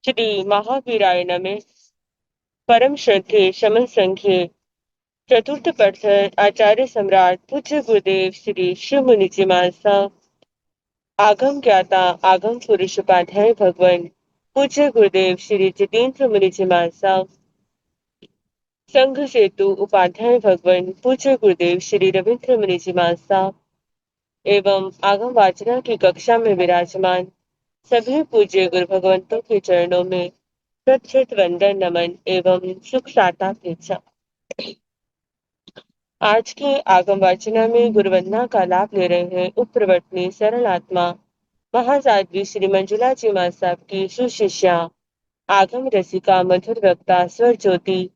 श्री महावीराय नमः। परम श्रद्धेय शमन संघीय चतुर्थ पर्थर आचार्य सम्राट पूज्य गुरुदेव श्री शिव मुनि जी महाराज आगम ज्ञाता आगम पुरुष उपाध्याय भगवान पूज्य गुरुदेव श्री जितेंद्र मुनि जी महाराज संघ सेतु उपाध्याय भगवान पूज्य गुरुदेव श्री रविंद्र मुनि जी महाराज एवं आगम वाचना की कक्षा में विराजमान सभी पूज्य गुरु भगवंतों के चरणों में सच्चित वंदन नमन एवं सुख शांता अपेक्षा। आज के आगम वाचना में गुरुवंदना का लाभ ले रहे हैं उपप्रवर्तनी सरल आत्मा महासाध्वी श्री मंजुला जी मां साहब की सुशिष्या आगम रसिका मधुर वक्ता स्वर ज्योति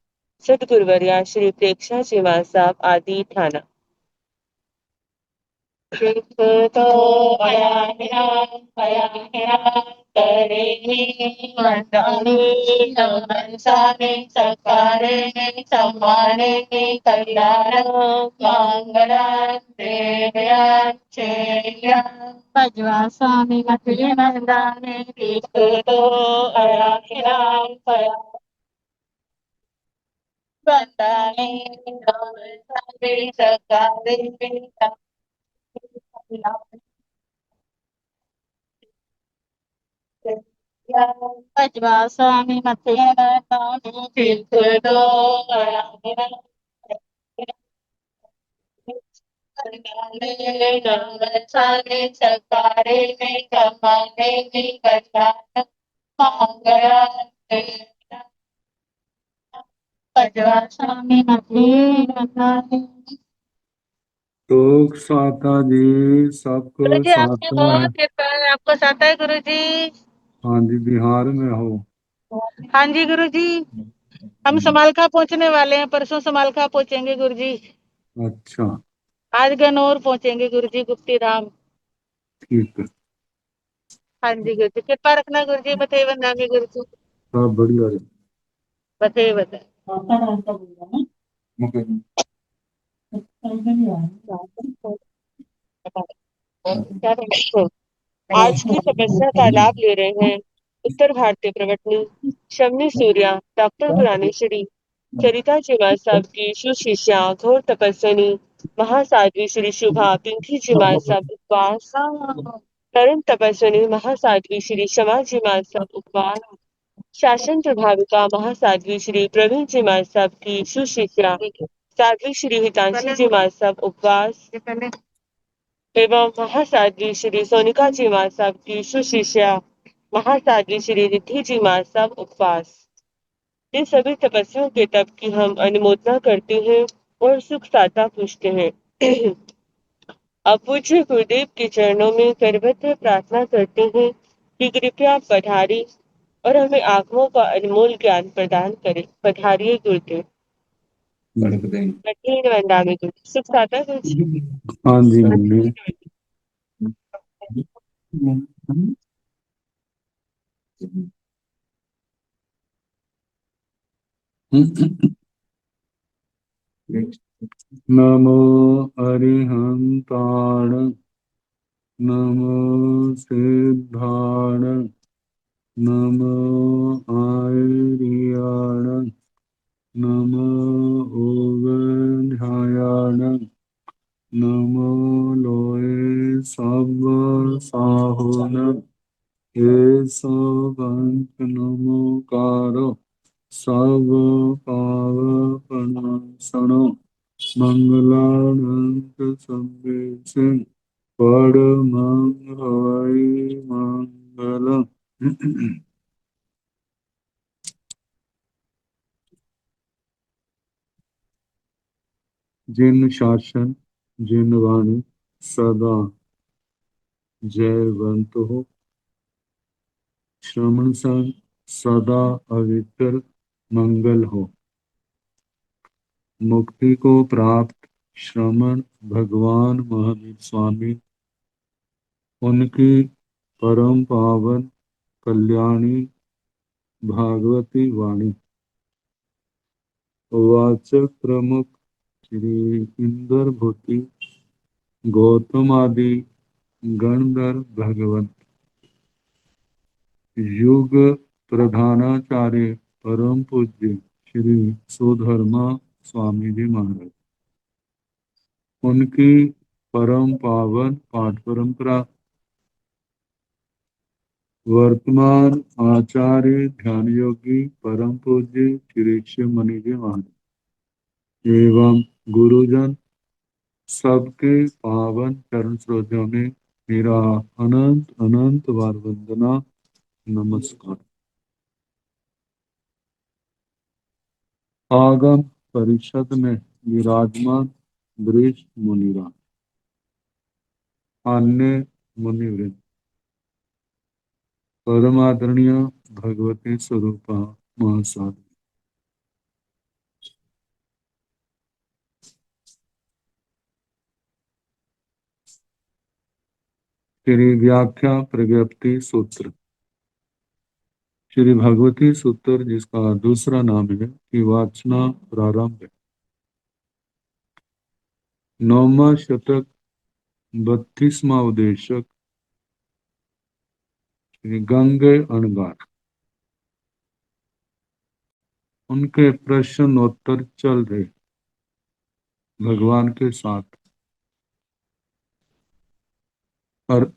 सदगुरुवर्या श्री प्रेक्षा जी मां साहब आदि थाना। तो अयाहिना अयाहिना करेहि वंदने नमस्कारे सकारे सम्माने कल्याण मंगलाते भजवा स्वामी मथुरे नंदाने तो अयाहिना वंदने नमस्कारे सकारे भजवा स्वामी मथे तीर्थो नमस्कारे सकारे में कमाने में कल्याण मंगलाते भजवा स्वामी मथे तो साता जी सबको गुरु जी आपकी साता है। बहुत कृपा है, आपको साता है गुरु जी। हाँ जी, बिहार में हो। हाँ जी गुरु जी, हम समालखा पहुंचने वाले हैं, परसों समालखा पहुंचेंगे गुरु जी। अच्छा, आज गनौर पहुंचेंगे गुरु जी, गुप्ती धाम। ठीक है, हाँ जी गुरु जी, कृपा रखना गुरु जी। बथे बंदामी गुरु जी, सब बढ़िया है। बथे बथे। मुके- आज की तपस्या का लाभ ले रहे हैं उत्तर भारतीय प्रवटनी शमनी सूर्या डॉक्टर पुराणेश्वरी सरिता चिमा साहब की सुशिष्या घोर तपस्विनी महासाध्वी श्री शुभा पिंकी जिमा साहब उपवास परम तपस्विनी महासाध्वी श्री शमा जिमा साहब उपवास शासन प्रभाविका महासाध्वी श्री प्रवीण जिमा साहब की सुशिष्या साध्वी श्री हितांशी जिमा साहब उपवास एवं महासाध्वी श्री सोनिका जी मां साहब की सुशिष्या महासाध्वी श्री रिद्धि जी मां साहब उपवास। इन सभी तपस्वियों के तप की हम अनुमोदना करते हैं और सुख साता पूछते हैं। अब पूज्य गुरुदेव के चरणों में करबद्ध प्रार्थना करते हैं कि कृपया पधारी और हमें आत्माओं का अनमोल ज्ञान प्रदान करें। पधारिए गुरुदेव। कठिन वंदामी गुरु सुख साता कुछ। हाँ जी, हाँ जी। नमो अरिहंताण नमो सिद्धाण नमो आर्याण नमो ओगध्यायाण नमो लोए सब साहुन ये सब नमोकारो सब पावपनासनो मंगलानंत संदेश परमं हरि मंगलम। जिन शासन जिन वाणी सदा जयवंत हो श्रवण सन सदा अविचल मंगल हो। मुक्ति को प्राप्त श्रमण भगवान महावीर स्वामी उनकी परम पावन कल्याणी भागवती वाणी वाचक प्रमुख श्री इंदर भूति गौतम आदि गणधर भगवंत युग प्रधानाचार्य परम पूज्य श्री सुधर्मा स्वामी जी महाराज, उनकी परम पावन पाठ परंपरा, वर्तमान आचार्य ध्यान योगी परम पूज्य श्री शिव मणि जी महाराज एवं गुरुजन सबके पावन चरण स्रोतों में मेरा अनंत अनंत बार वंदना, नमस्कार। आगम परिषद में विराजमान वृष मुनिराज, अन्य मुनिवृंद, परमादरणीय भगवती स्वरूपा महासाधु, श्री व्याख्या प्रज्ञप्ति सूत्र, श्री भगवती सूत्र जिसका दूसरा नाम है कि वाचना प्रारंभ है। 9वां शतक, 32वां उदेशक श्री गंगे अणगार, उनके प्रश्नोत्तर चल रहे भगवान के साथ। और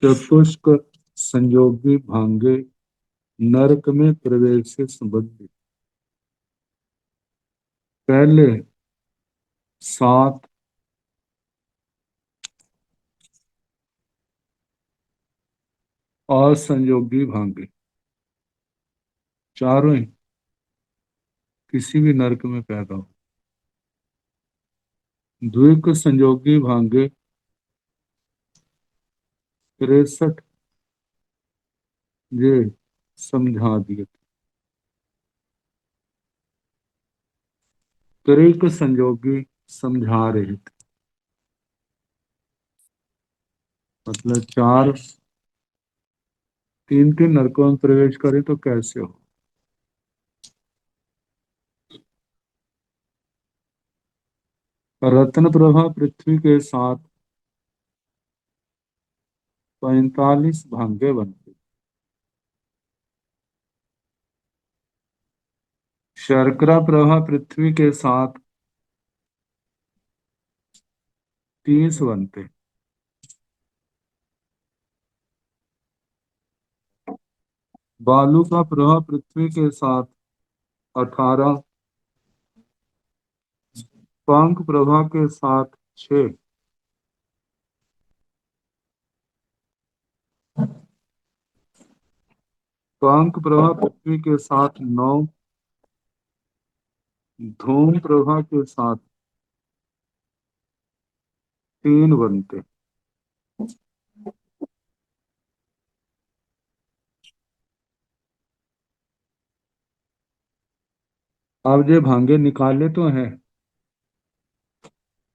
चतुष्क संयोगी भांगे नरक में प्रवेश से संबंधित पहले 7 असंयोगी भांगे, चारों ही किसी भी नरक में पैदा हो। द्विक संयोगी भांगे 63 ये समझा दिए। त्रिक संयोगी समझा रहे थे, मतलब 4 3 नरकों में प्रवेश करे तो कैसे हो। रत्न प्रभा पृथ्वी के साथ 45 भांगे बनते। शर्करा प्रभा पृथ्वी के साथ 30 बनते। बालू का प्रभाव पृथ्वी के साथ 18, पंख प्रभा के साथ 6, पंख प्रभा पृथ्वी के साथ 9, धूम प्रभा के साथ 3 बनते। अब ये भांगे निकाले तो हैं,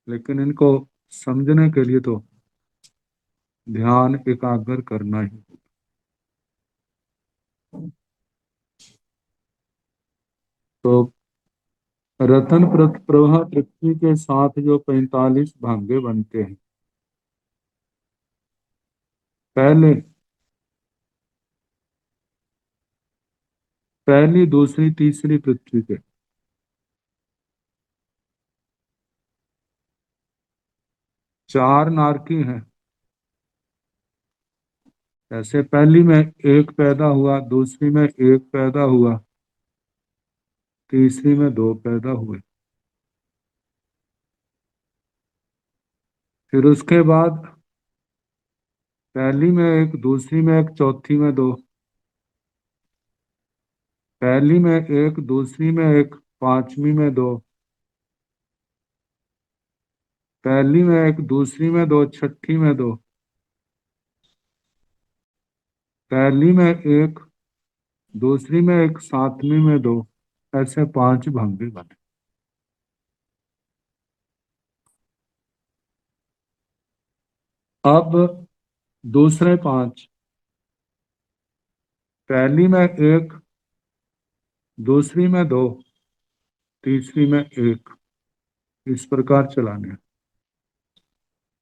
लेकिन इनको समझने के लिए तो ध्यान एकाग्र करना ही। तो रतन प्रभा पृथ्वी के साथ जो 45 भांगे बनते हैं, पहले पहली दूसरी तीसरी पृथ्वी के 4 नारकी हैं। ऐसे पहली में 1 पैदा हुआ, दूसरी में 1 पैदा हुआ, तीसरी में 2 पैदा हुए। फिर उसके बाद पहली में 1, दूसरी में 1, चौथी में 2, पहली में 1, दूसरी में 1, पांचवी में 2, पहली में 1, दूसरी में 2, छठी में 2, पहली में 1, दूसरी में 1, सातवीं में 2, ऐसे 5 भांगे बने। अब दूसरे 5, पहली में 1, दूसरी में 2, तीसरी में 1, इस प्रकार चलाने।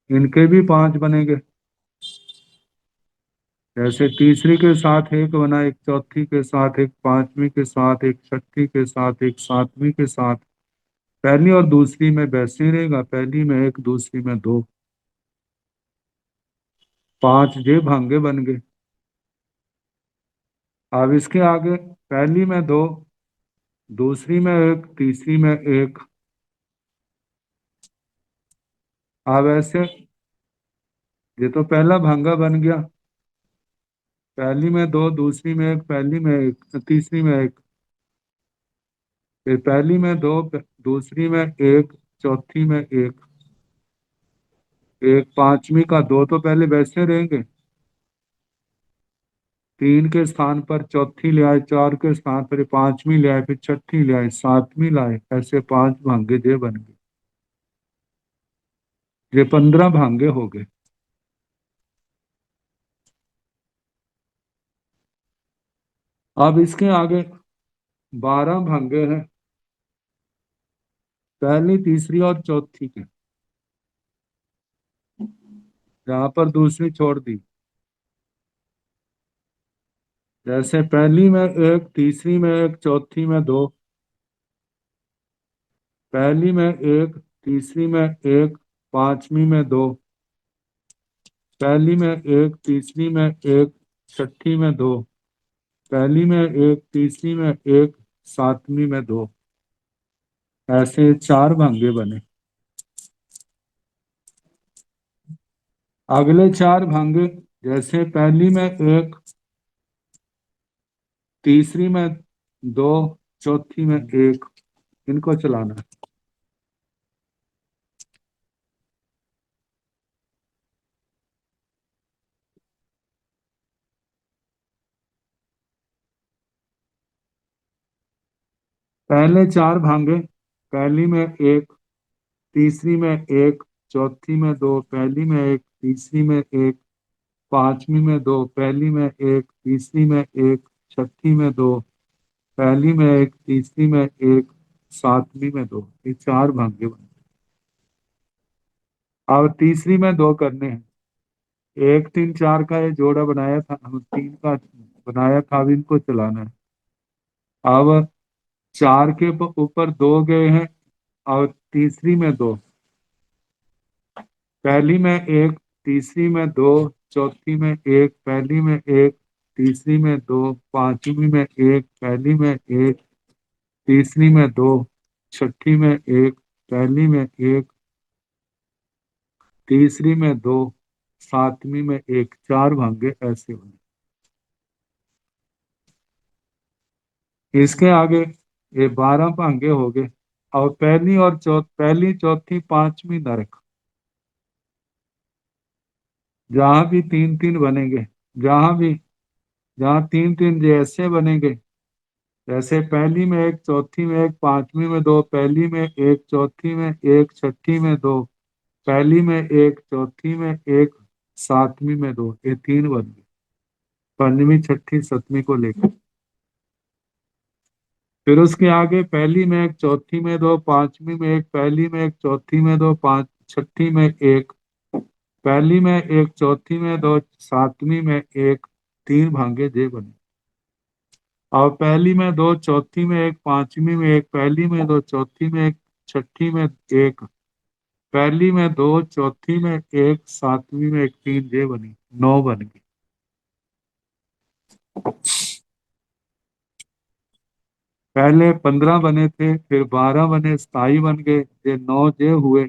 इनके भी 5 बनेंगे। जैसे तीसरी के साथ एक बना, एक चौथी के साथ, एक पांचवी के साथ, एक छठी के साथ, एक सातवीं के साथ। पहली और दूसरी में वैसे ही रहेगा, पहली में एक, दूसरी में दो। 5 जे भांगे बन गए। अब इसके आगे पहली में दो, दूसरी में एक, तीसरी में एक। अब ऐसे ये तो पहला भांगा बन गया। पहली में दो, दूसरी में एक, पहली में एक, तीसरी में एक। फिर पहली में दो, दूसरी में एक, चौथी में एक। एक पांचवी का दो तो पहले वैसे रहेंगे। 3 के स्थान पर चौथी ले आए, 4 के स्थान पर पांचवी ले आए, फिर छठी ले आए, सातवीं लाए, ऐसे 5 भांगे जे बन गए। ये 15 भांगे हो गए। अब इसके आगे 12 भांगे हैं, पहली, तीसरी और चौथी के। यहाँ पर दूसरी छोड़ दी। जैसे पहली में एक, तीसरी में एक, चौथी में दो। पहली में एक, तीसरी में एक, पांचवी में दो। पहली में एक, तीसरी में एक, छठी में दो। पहली में एक, तीसरी में एक, सातवीं में दो। ऐसे 4 भांगे बने। अगले 4 भांगे, जैसे पहली में एक, तीसरी में दो, चौथी में एक। इनको चलाना है। पहले 4 भांगे, पहली में एक, तीसरी में एक, चौथी में दो, पहली में एक, तीसरी में एक, पांचवी में दो, पहली में एक, तीसरी में एक, छठी में दो, पहली में एक, तीसरी में एक, सातवीं में दो। ये 4 भांगे बने। अब तीसरी में दो करने हैं। एक, तीन, चार का ये जोड़ा बनाया था, हम 3 का बनाया था, अब इनको चलाना है। अब 4 के ऊपर दो गए हैं, और तीसरी में दो। पहली में एक, तीसरी में दो, चौथी में एक, पहली में एक, तीसरी में दो, पांचवी में एक, पहली में एक, तीसरी में दो, छठी में एक, पहली में एक, तीसरी में दो, सातवीं में एक। 4 भांगे ऐसे बने। इसके आगे ये 12 भांगे हो गए। और पहली, चौथी, पांचवी नरक। जहां भी 3-3 बनेंगे, जहां भी, जहां 3-3 जैसे बनेंगे। जैसे पहली में एक, चौथी में एक, पांचवी में दो, पहली में एक, चौथी में एक, छठी में दो, पहली में एक, चौथी में एक, सातवीं में दो। ये 3 बन गए, पंचवी, छठी, सतवीं को लेकर। फिर उसके आगे पहली में एक, चौथी में दो, पांचवी में एक, पहली में एक, चौथी में दो, पांच, छठी में एक, पहली में एक, चौथी में दो, सातवीं में एक। 3 भांगे जे बने। और पहली में दो, चौथी में एक, पांचवी में एक, पहली में दो, चौथी में एक, छठी में एक, पहली में दो, चौथी में एक, सातवीं में एक। 3 जे बनी, 9 बन गई। पहले 15 बने थे, फिर 12 बने, 27 बन गए, ये 9 जे हुए,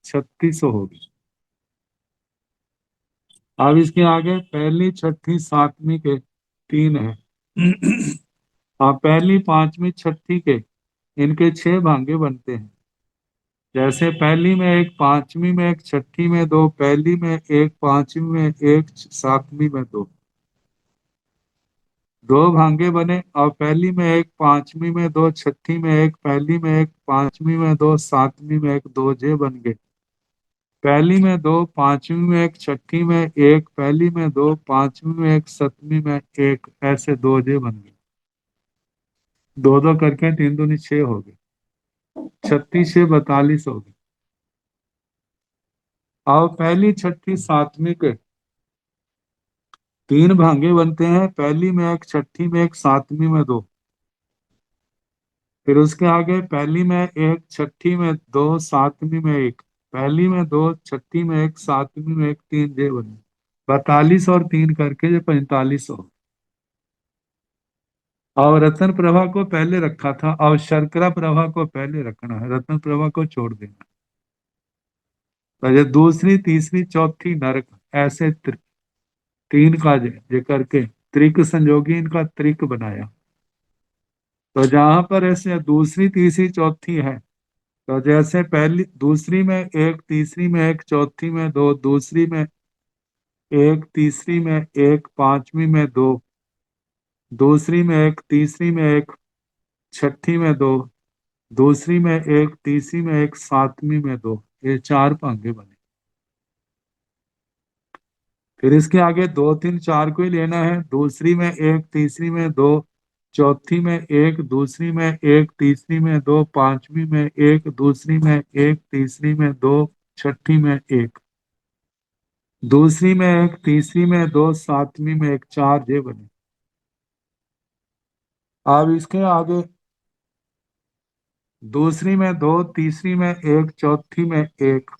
36 हो गई। अब इसके आगे पहली, छठी, सातवीं के 3 है। हाँ, पहली, पांचवी, छठी के इनके 6 भांगे बनते हैं। जैसे पहली में एक, पांचवी में एक, छठी में दो, पहली में एक, पांचवी में एक, सातवीं में दो। 2 भांगे बने। और पहली में एक, पांचवी में दो, छठी में एक, पहली में एक, पांचवी में दो, सातवीं में एक। 2 जे बन गए। पहली में दो, पांचवी में एक, छठी में एक, पहली में दो, पांचवी में एक, सतवीं में एक। ऐसे 2 जे बन गए। 2-2 करके 3 दूनी 6 हो गए। 36 से 42 हो गए। अब पहली छठी सातवीं के तीन भांगे बनते हैं, पहली में एक, छठी में एक, सातवीं में दो। फिर उसके आगे पहली में एक, छठी में दो, सातवीं में एक। पहली में दो, छठी में एक, सातवीं में एक, तीन जे बने। 42 और तीन करके जो 45 हो। और रत्न प्रभा को पहले रखा था, और शर्करा प्रभा को पहले रखना है, रत्न प्रभा को छोड़ देना। तो ये दूसरी, तीसरी, चौथी नरक, ऐसे तीन का जे करके त्रिक संयोगी इनका त्रिक बनाया। तो जहां पर ऐसे दूसरी, तीसरी, चौथी है, तो जैसे पहली, दूसरी में एक, तीसरी में एक, चौथी में दो, दूसरी में एक, तीसरी में एक, पांचवी में दो, दूसरी में एक, तीसरी में एक, छठी में दो, दूसरी में एक, तीसरी में एक, सातवीं में दो। ये चार पांगे बने। फिर इसके आगे दो, तीन, चार को ही लेना है। दूसरी में एक, तीसरी में दो, चौथी में एक, दूसरी में एक, तीसरी में दो, पांचवी में एक, दूसरी में एक, तीसरी में दो, छठी में एक, दूसरी में एक, तीसरी में दो, सातवीं में एक, चार ये बने। अब इसके आगे दूसरी में दो, तीसरी में एक, चौथी में एक,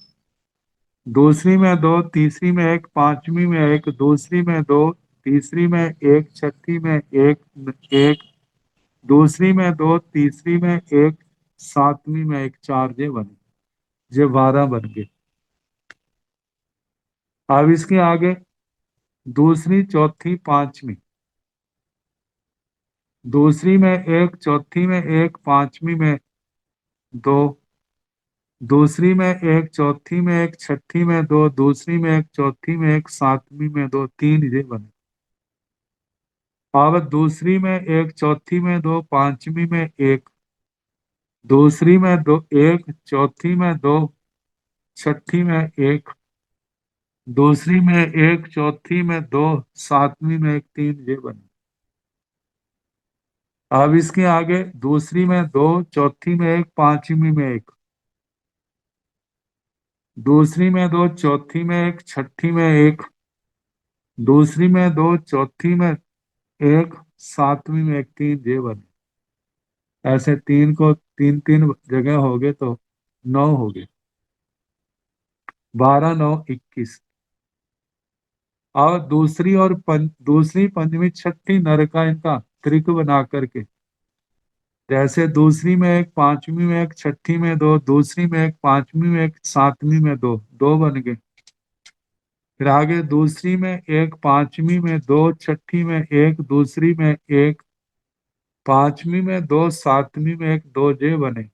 दूसरी में दो, तीसरी में एक, पांचवी में एक, दूसरी में दो, तीसरी में एक, छठी में एक, दूसरी में दो, तीसरी में एक, सातवीं में एक, चार ये बने। ये 12 बन गए। अब इसके आगे दूसरी, चौथी, पांचवी, दूसरी में एक, चौथी में एक, पांचवी में दो, दूसरी में एक, चौथी में एक, छठी में दो, दूसरी में एक, चौथी में एक, सातवीं में दो, तीन ये बने। अब दूसरी में एक, चौथी में दो, पांचवी में एक, दूसरी में दो, एक, चौथी में दो, छठी में एक, दूसरी में एक, चौथी में दो, सातवीं में एक, तीन ये बने। अब इसके आगे दूसरी में दो, चौथी में एक, पांचवी में एक, दूसरी में दो, चौथी में एक, छठी में एक, दूसरी में दो, चौथी में एक, सातवीं में एक, तीन ये बने। ऐसे तीन को तीन तीन जगह हो गए तो 9 हो गए। 12, 9, 21। और दूसरी, पंचमी, छठी नरका इनका त्रिक बना करके, जैसे दूसरी में एक, पांचवी में एक, छठी में दो, दूसरी में एक, पांचवी में एक, सातवीं में दो, दो बन गए। फिर आगे दूसरी में एक, पांचवी में दो, छठी में एक, दूसरी में एक, पांचवी में दो, सातवीं में एक, दो जे बने।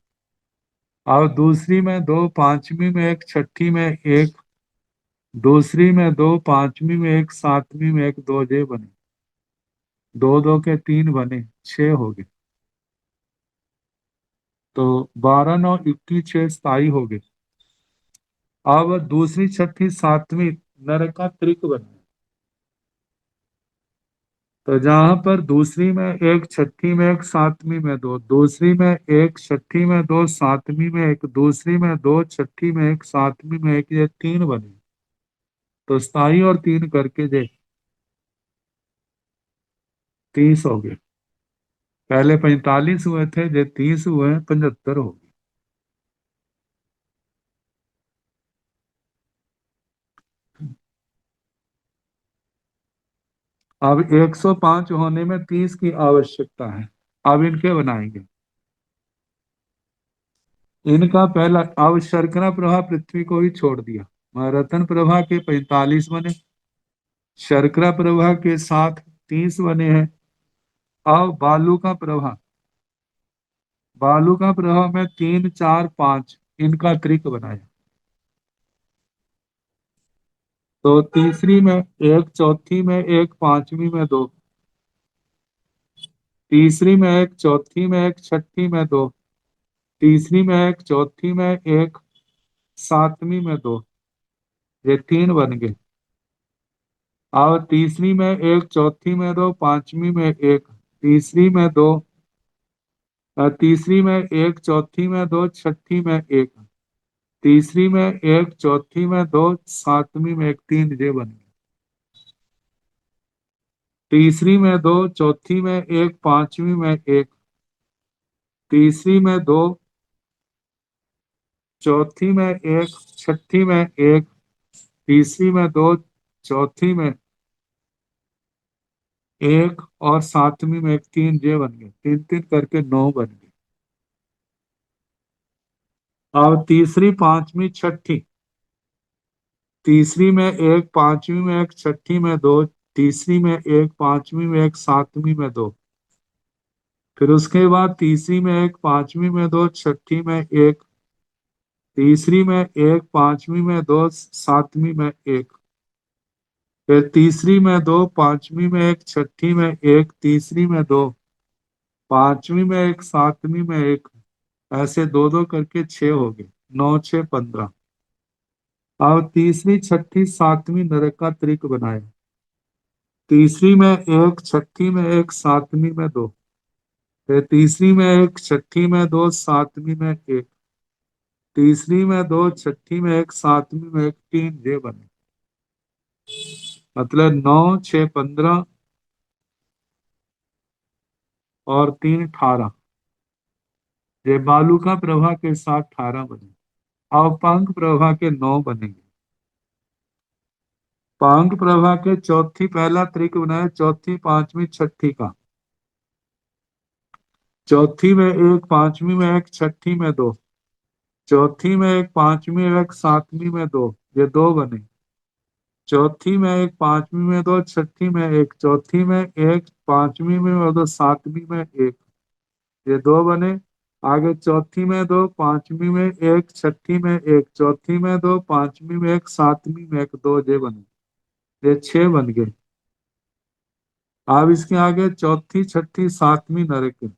और दूसरी में दो, पांचवी में एक, छठी में एक, दूसरी में दो, पांचवी में एक, सातवीं में एक, दो जे बने। दो दो के तीन बने, 6 हो गए। तो 12, 9, 21, 6 स्थाई हो गए। अब दूसरी, छठी, सातवीं नर का त्रिक बना। तो जहां पर दूसरी में एक, छठी में एक, सातवीं में दो, दूसरी में एक, छठी में दो, सातवीं में एक, दूसरी में दो, छठी में एक, सातवीं में एक, ये तीन बने। तो स्थाई और तीन करके जे 30 हो गए। पहले 45 हुए थे, जे 30 हुए, 75 हो गए। अब 105 होने में 30 की आवश्यकता है। अब इनके बनाएंगे। इनका पहला, अब शर्करा प्रभा पृथ्वी को ही छोड़ दिया। रतन प्रभा के 45 बने, शर्करा प्रभा के साथ 30 बने हैं। अब बालू का प्रभा, बालू का प्रभा में 3, 4, 5 इनका त्रिक बनाया। तो तीसरी में एक, चौथी में एक, पांचवी में दो, तीसरी में एक, चौथी में एक, छठी में दो, तीसरी में एक, चौथी में एक, सातवीं में दो, ये तीन बन गए। और तीसरी में एक, चौथी में दो, पांचवी में एक, तीसरी में दो, तीसरी में एक, चौथी में दो, छठी में एक, तीसरी में एक, चौथी में दो, सातवीं में एक, तीन ये बन गए। तीसरी में दो, चौथी में एक, पांचवी में एक, तीसरी में दो, चौथी में एक, छठी में एक, तीसरी में दो, चौथी में एक और सातवीं में एक, तीन ये बन गए। तीन तीन करके नौ बन गए। अब तीसरी, पांचवी, छठी। तीसरी में एक, पांचवी में एक, छठी में दो, तीसरी में एक, पांचवी में एक, सातवीं में दो। फिर उसके बाद तीसरी में एक, पांचवी में दो, छठी में एक, तीसरी में एक, पांचवी में दो, सातवीं में एक। फिर तीसरी में दो, पांचवी में एक, छठी में एक, तीसरी में दो, पांचवी में एक, सातवीं में एक। ऐसे दो दो करके छह हो गए। नौ छह 15। अब तीसरी, छठी, सातवीं नरक का त्रिक बनाए। तीसरी में एक, छठी में एक, सातवीं में दो। फिर तीसरी में एक, छठी में दो, सातवीं में एक, तीसरी में दो, छठी में एक, सातवीं में एक, तीन ये बने। मतलब नौ छह 15 और तीन 18। ये बालू का प्रभा के साथ 18 बने। अब पंख प्रभा के 9 बनेंगे। पंख प्रभा के चौथी पहला त्रिक बनाए, चौथी, पांचवी, छठी का। चौथी में एक, पांचवी में एक, छठी में दो, चौथी में एक, पांचवी में एक, सातवीं में दो, ये दो बने। चौथी में एक, पांचवी में दो, छठी में एक, चौथी में एक, पांचवी में दो, सातवीं में एक, ये दो बने। आगे चौथी में दो, पांचवी में एक, छठी में एक, चौथी में दो, पांचवी में एक, सातवीं में एक, दो ये बने। ये छह बन गए। अब इसके आगे चौथी, छठी, सातवीं नरक।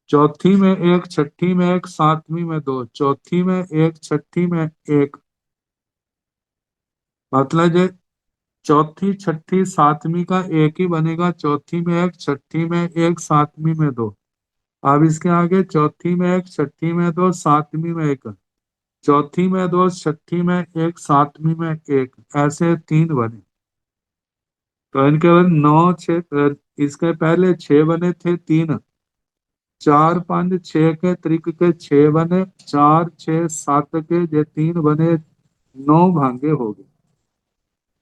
चौथी में एक, छठी में एक, सातवीं में दो, चौथी में एक, छठी में एक। मतलब ये चौथी, छठी, सातवीं का एक ही बनेगा। चौथी में एक, छठी में एक, सातवीं में दो। अब इसके आगे चौथी में एक, छठी में दो, सातवीं में एक, चौथी में दो, छठी में एक, सातवीं में एक। ऐसे तीन बने। तो इनके बाद नौ छः, इसके पहले छह बने थे तीन। चार पांच छह के त्रिक के छह बने, चार छह सात के ये तीन बने, नौ भांगे हो गए।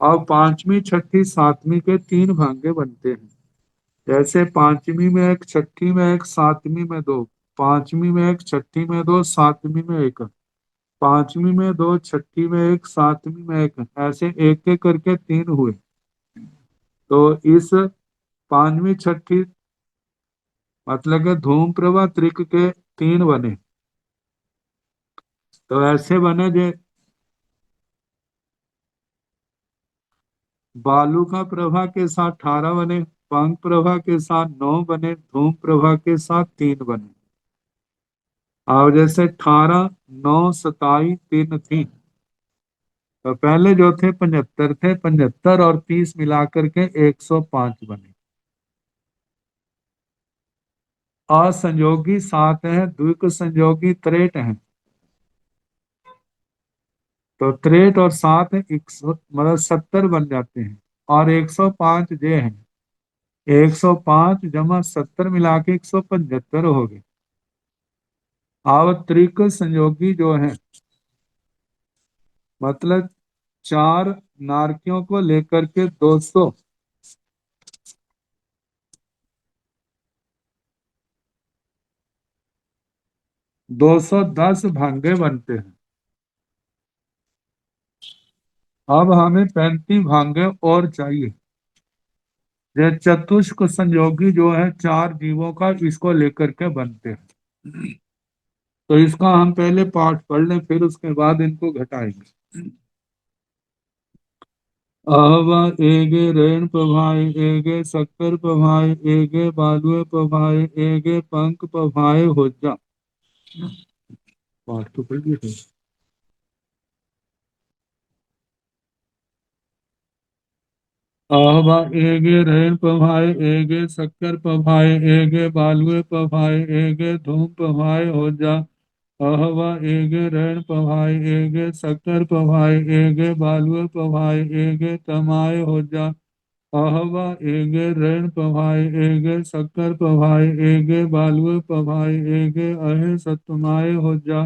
और पांचवी, छठी, सातवीं के तीन भांगे बनते हैं। जैसे पांचवी में एक, छठी में एक, सातवीं में दो, पांचवी में एक, छठी में दो, सातवीं में एक, पांचवी में दो, छठी में एक, सातवीं में एक। ऐसे एक एक करके तीन हुए। तो इस पांचवी, छठी, मतलब के धूम प्रभा त्रिक के तीन बने। तो ऐसे बने जो बालू का प्रभा के साथ 18 बने, पंख प्रभा के साथ 9 बने, धूम प्रभा के साथ तीन बने। और जैसे 18, 9, 27, तीन थी। तो पहले जो थे 75 थे, 75 और 30 मिलाकर के 105 बने। असंयोगी 7 है, द्विक संयोगी 63 है। तो 63 और 7 मतलब 70 बन जाते हैं। और 105 ये है। 105 जमा 70 मिला के 175 हो गए। अब त्रिक संयोगी जो है, मतलब चार नारकियों को लेकर के 210 भांगे बनते हैं। अब हमें 35 भांगे और चाहिए। ये चतुष्क संयोगी जो है चार जीवों का, इसको लेकर के बनते हैं। तो इसका हम पहले पाठ पढ़ लें, फिर उसके बाद इनको घटाएंगे। अहवा एगे रेण पभाए, एगे शक्कर पभाए, एगे बालुए पभाए, एगे पंख पभाए हो जा। पाठ तो पढ़ लिए। आहवा एगे रेण पभाए, एगे शक्कर पभाए, एगे बालुए पभाए, एगे धूम पभाए हो जा। अहवा एगे रण पभाय एगे शक्कर पभाय एगे बालुआ पभाय एगे तमाय हो जा। अहवा एगे रण पभाय एगे शक्कर पभाय एगे बालुआ पभाय एगे अहे सतमाय हो जा।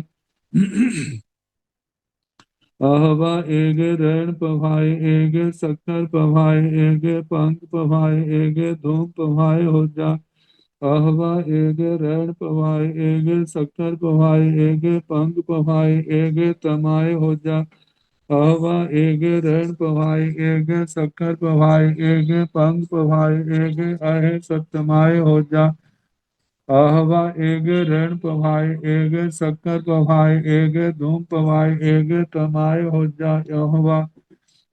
अहवा एगे रण पभाय एगे शक्कर पभाय एगे पंख पभाय एगे धूम पभाय हो जा। अहवा एगे रण पभाय एगे शक्कर पभाय एगे पंख पभाय एगे तमाय हो जा। अहवा एगे रण पभाय एगे शक्कर पभाय एगे पंख पभाय एगे अहे सतमाय हो जा। अहवा एगे रण पभाय एगे शक्कर पभाय एगे धूम पभाय एगे तमाय हो जा। अहवा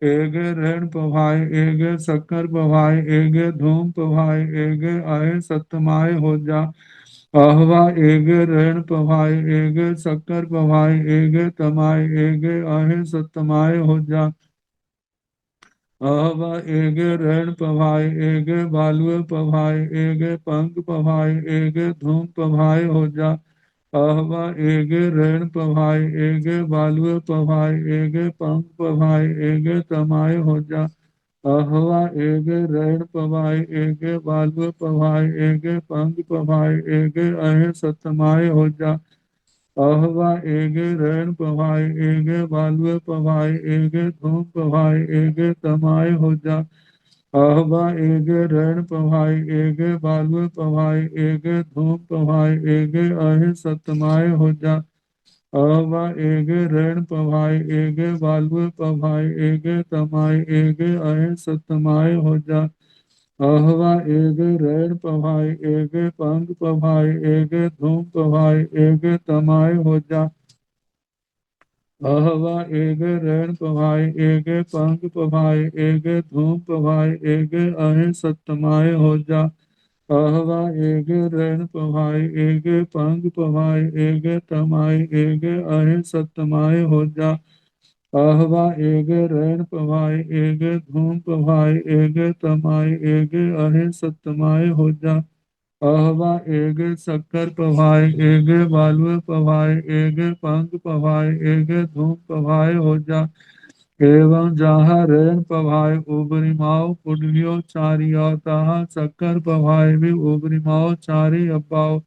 एगे रण पभाय एगे शक्कर पभाय एगे धूम पभाय एगे अहे सतमाय हो जा। अहवा एगे रण पभाय एगे शक्कर पभाय एगे तमाय एगे अहे सतमाय हो जा। अहवा एगे रण पभाय एगे बालुए पभाय एगे पंख पभाय एगे धूम पभाय हो जा। अहवा एगे रण पभाय एगे बालुए पभाय एगे पंख पभाय एगे तमाय हो जा। अहवा एगे रण पभाय एगे बालुए पभाय एगे पंख पभाय एगे अहे सतमाय हो जा। अहवा एगे रण पभाय एगे बालुए पभाय एगे धूम पभाय एगे तमाय हो जा। अहवा एगे रण पभाय एगे बालुए पभाय एगे धूम पभाय एगे अहे सतमाय हो जा। अहवा एगे रण पभाय एगे बालुए पभाय एगे तमाय एगे अहे सतमाय हो जा। अहवा एगे रण पभाय एगे पंख पभाय एगे धूम पभाय एगे तमाय हो जा। अहवा एगे रण पभाय एगे पंख पभाय एगे धूम पभाय एगे अहे सतमाय हो जा। अहवा एगे रण पभाय एगे पंख पभाय एगे तमाय एगे अहे सतमाय हो जा। अहवा एगे रण पभाय एगे धूम पभाय एगे तमाय एगे अहे सतमाय हो जा। अहवा एगे शक्कर पभाय एगे बालुए पभाय एगे पंख पभाय एगे धूम पभाय हो जा। एवं जहाँ रण पभाय उबरिमाओ पुडलियो चारियो तहाँ शक्कर पभाय भी उबरिमाओ चारी अब्बाओ।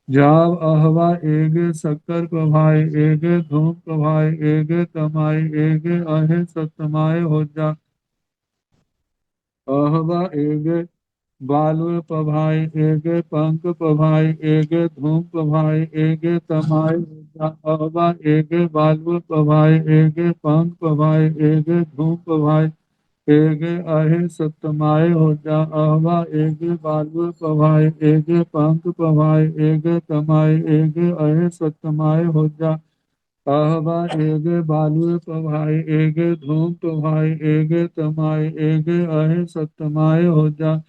जाव अहवा एगे शक्कर पभाय एगे धूम पभाय एगे तमाय एगे अहे सतमाय हो जा। अहवा एगे बालुए पभाय एगे पंख पभाय एगे धूम पभाय एगे तमाय हो जा। अहवा एगे बालुए पभाय एगे पंख पभाय एगे धूम पभाय एगे अहे सतमाय हो जा। अहवा एगे बालुए पभाय एगे पंख पभाय एगे तमाय एगे अहे सतमाय हो जा। अहवा एगे बालुए पभाय एगे धूम पभाय एगे तमाय एगे अहे सतमाय हो जा।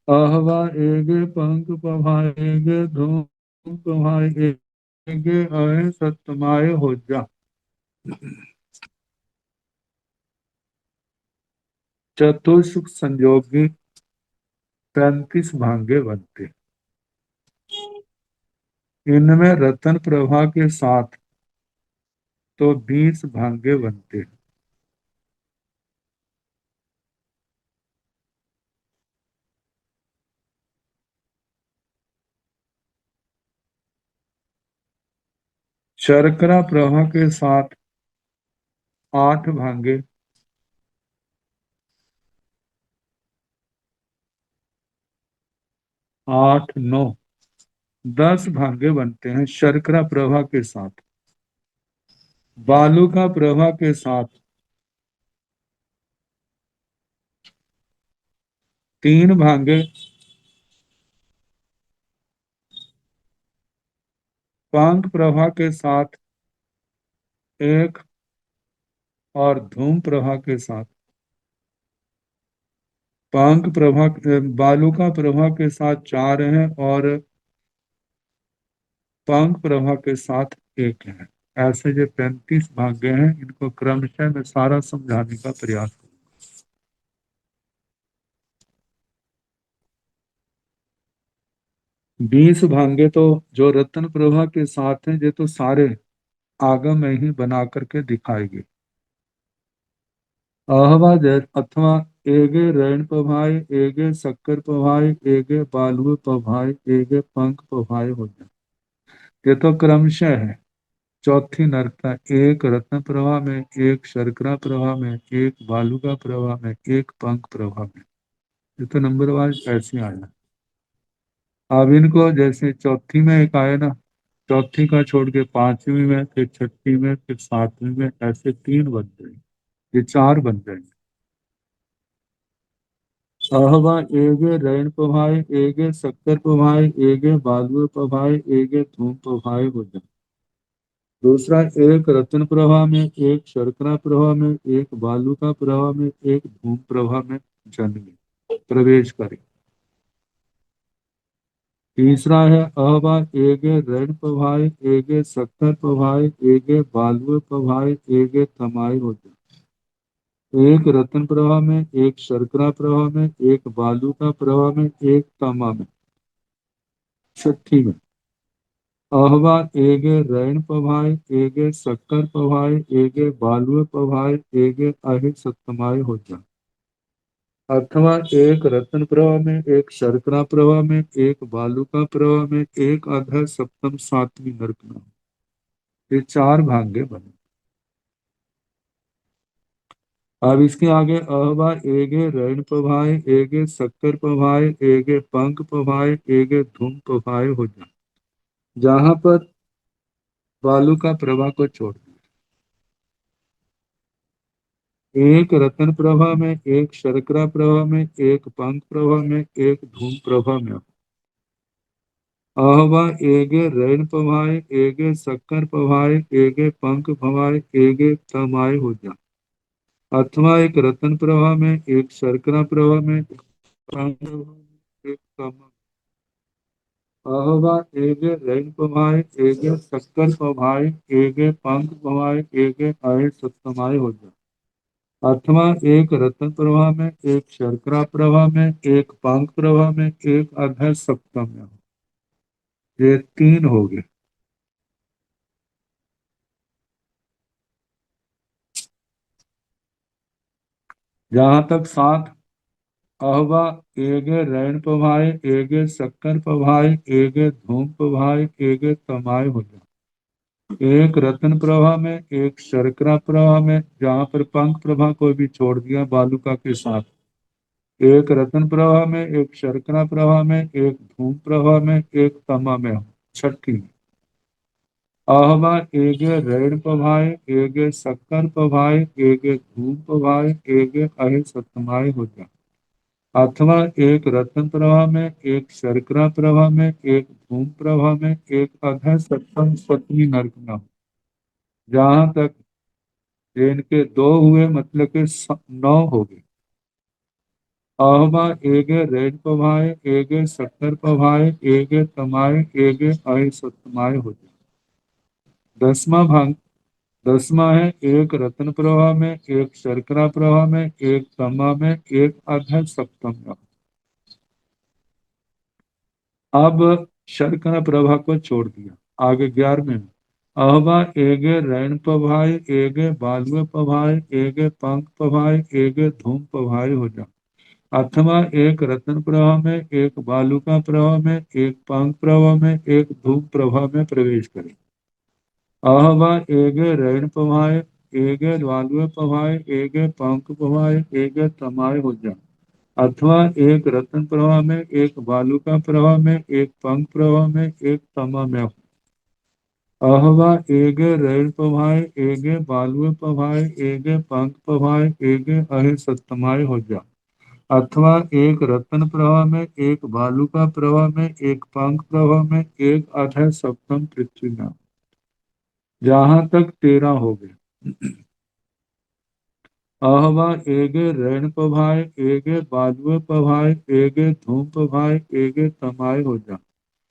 अहवा एगे पंख पभाय एगे धूम पभाय एगे अहे सतमाय हो जा। चतुष्क संयोगी 35 भांगे बनते। इनमें रतन प्रभा के साथ तो 20 भांगे बनते हैं। शर्करा प्रभा के साथ 8 भांगे, 8, 9, 10 भांगे बनते हैं शर्करा प्रभा के साथ। बालू का प्रभा के साथ 3 भांगे, पंख प्रभा के साथ 1 और धूम प्रभा के साथ पंख प्रभा बालू का प्रभा के साथ 4 हैं और पंख प्रभा के साथ 1 है। ऐसे जो 35 भाग्य हैं, इनको क्रमशः मैं सारा समझाने का प्रयास करूँ। 20 भांगे तो जो रत्न प्रभा के साथ हैं, ये तो सारे आगम में ही बना करके दिखाएगी। अहवा अथवा एगे रैन पभाय एगे शक्कर पभाय एगे बालुए पभाय एगे पंख पभाय हो जाए। ये तो क्रमशः है। चौथी नरकता, एक रत्न प्रवाह में, एक शर्करा प्रवाह में, एक बालुका प्रवाह में, एक पंख प्रवाह में। ये तो नंबर वाइज ऐसे आया। अब इनको जैसे चौथी में एक आया ना, चौथी का छोड़ के पांचवी में, फिर छठी में, फिर सातवीं में, ऐसे तीन बन जाएंगे, ये चार बन जाएंगे। अहवा एगे रैन पभाय एगे शक्कर पभाय एगे बालुए पभाय एगे धूम पभाय हो जाए। दूसरा, एक रत्न प्रवाह में, एक शर्करा प्रवाह में, एक बालुका प्रवाह में, एक धूम प्रवाह में जन्मे, प्रवेश करे। तीसरा है अहवा एगे रैन पभाय एगे शक्कर पभाय एगे बालुए पभाय एगे तमाय हो जाए। एक रत्न प्रवाह में, एक शर्करा प्रवाह में, एक बालुका प्रवाह में, एक तमा में। छठी में अहवा एगे रैन पभाय एगे शक्कर पभाय एगे बालुए पभाय एगे अहि सत्तमाय हो जाए। अथवा एक रत्न प्रवाह में, एक शर्करा प्रवाह में, एक बालुका प्रवाह में, एक अधर सप्तम सातवीं नरक में। ये चार भाग्य बने। अब इसके आगे अहवा एगे रैन पभाय एगे शक्कर पभाय एगे पंख पभाय एगे धूम पभाय हो जाए। जहां पर बालू का प्रवाह को छोड़ दिया, एक रतन प्रभा में, एक शर्करा प्रभा में, एक पंख प्रभा में, एक धूम प्रभा में। अहवा एगे रैन पभाय एगे शक्कर पभाय एगे पंख भवाय एगे तमाय हो जा। अथवा एक रतन प्रभा में, एक शर्करा प्रभा में, एक पंख प्रभा में, एक तमा। अहवा एगे रैन पभाय एगे शक्कर पभाय एगे पंख भवाय एगे अहे सत्तमाय हो जा। अथवा एक रत्न प्रवाह में, एक शर्करा प्रवाह में, एक पांक प्रवाह में, एक अधर सप्तम में। ये तीन हो गए। जहां तक सात, अहवा एगे रैन पभाय एगे शक्कर पभाय एगे धूम पभाय एगे तमाय हो जा। एक रत्न प्रवाह में, एक शर्करा प्रवाह में, जहां पर पंख प्रभा को भी छोड़ दिया बालुका के साथ, एक रत्न प्रवाह में, एक शर्करा प्रवाह में, एक धूम प्रवाह में, एक तमा में हो। छठी, अहवा एगे रैन पभाय एगे शक्कर पभाय एगे धूम पभाय एगे अहे सतमाय हो जा। अथवा एक रत्न प्रवाह में, एक शर्करा प्रवाह में, एक धूम प्रवाह में, एक अधः सप्तम सतमी नरक में हो। जहां तक इनके दो हुए, मतलब के नौ हो गए। अहवा एगे रैन पभाय एगे शक्कर पभाय एगे तमाय एगे अहे सतमाय हो जा। दसवां भाग, दसवां है एक रत्न प्रवाह में, एक शर्करा प्रवाह में, एक तमा में, एक अधः सप्तम में। अब शर्करा प्रवाह को छोड़ दिया। आगे 11वें, अहवा एगे रैन पभाय एगे बालुए पभाय एगे पंख पभाय एगे धूम पभाय हो जा। अथवा एक रत्न प्रवाह में, एक बालुका प्रवाह में, एक पंख प्रवाह में, एक धूम प्रवाह में प्रवेश करें। अहवा एगे रैन पभाय एगे बालुए पभाय एगे पंख पभाय एगे तमाय हो जा। अथवा एक रत्न प्रवाह में, एक बालुका प्रवाह में, एक पंख प्रवाह में, एक तमा में हो। अहवा एगे रैन पभाय एगे बालुए पभाय एगे पंख पभाय एगे अहे सत्तमाय हो जा। अथवा एक रत्न प्रवाह में, एक बालुका प्रवाह में, एक पंख प्रवाह में, एक अधः सप्तम पृथ्वी में। जहां तक 13 हो गए। अहवा एगे रैन पभाय एगे बालुए पभाय एगे धूम पभाय एगे तमाय हो जा।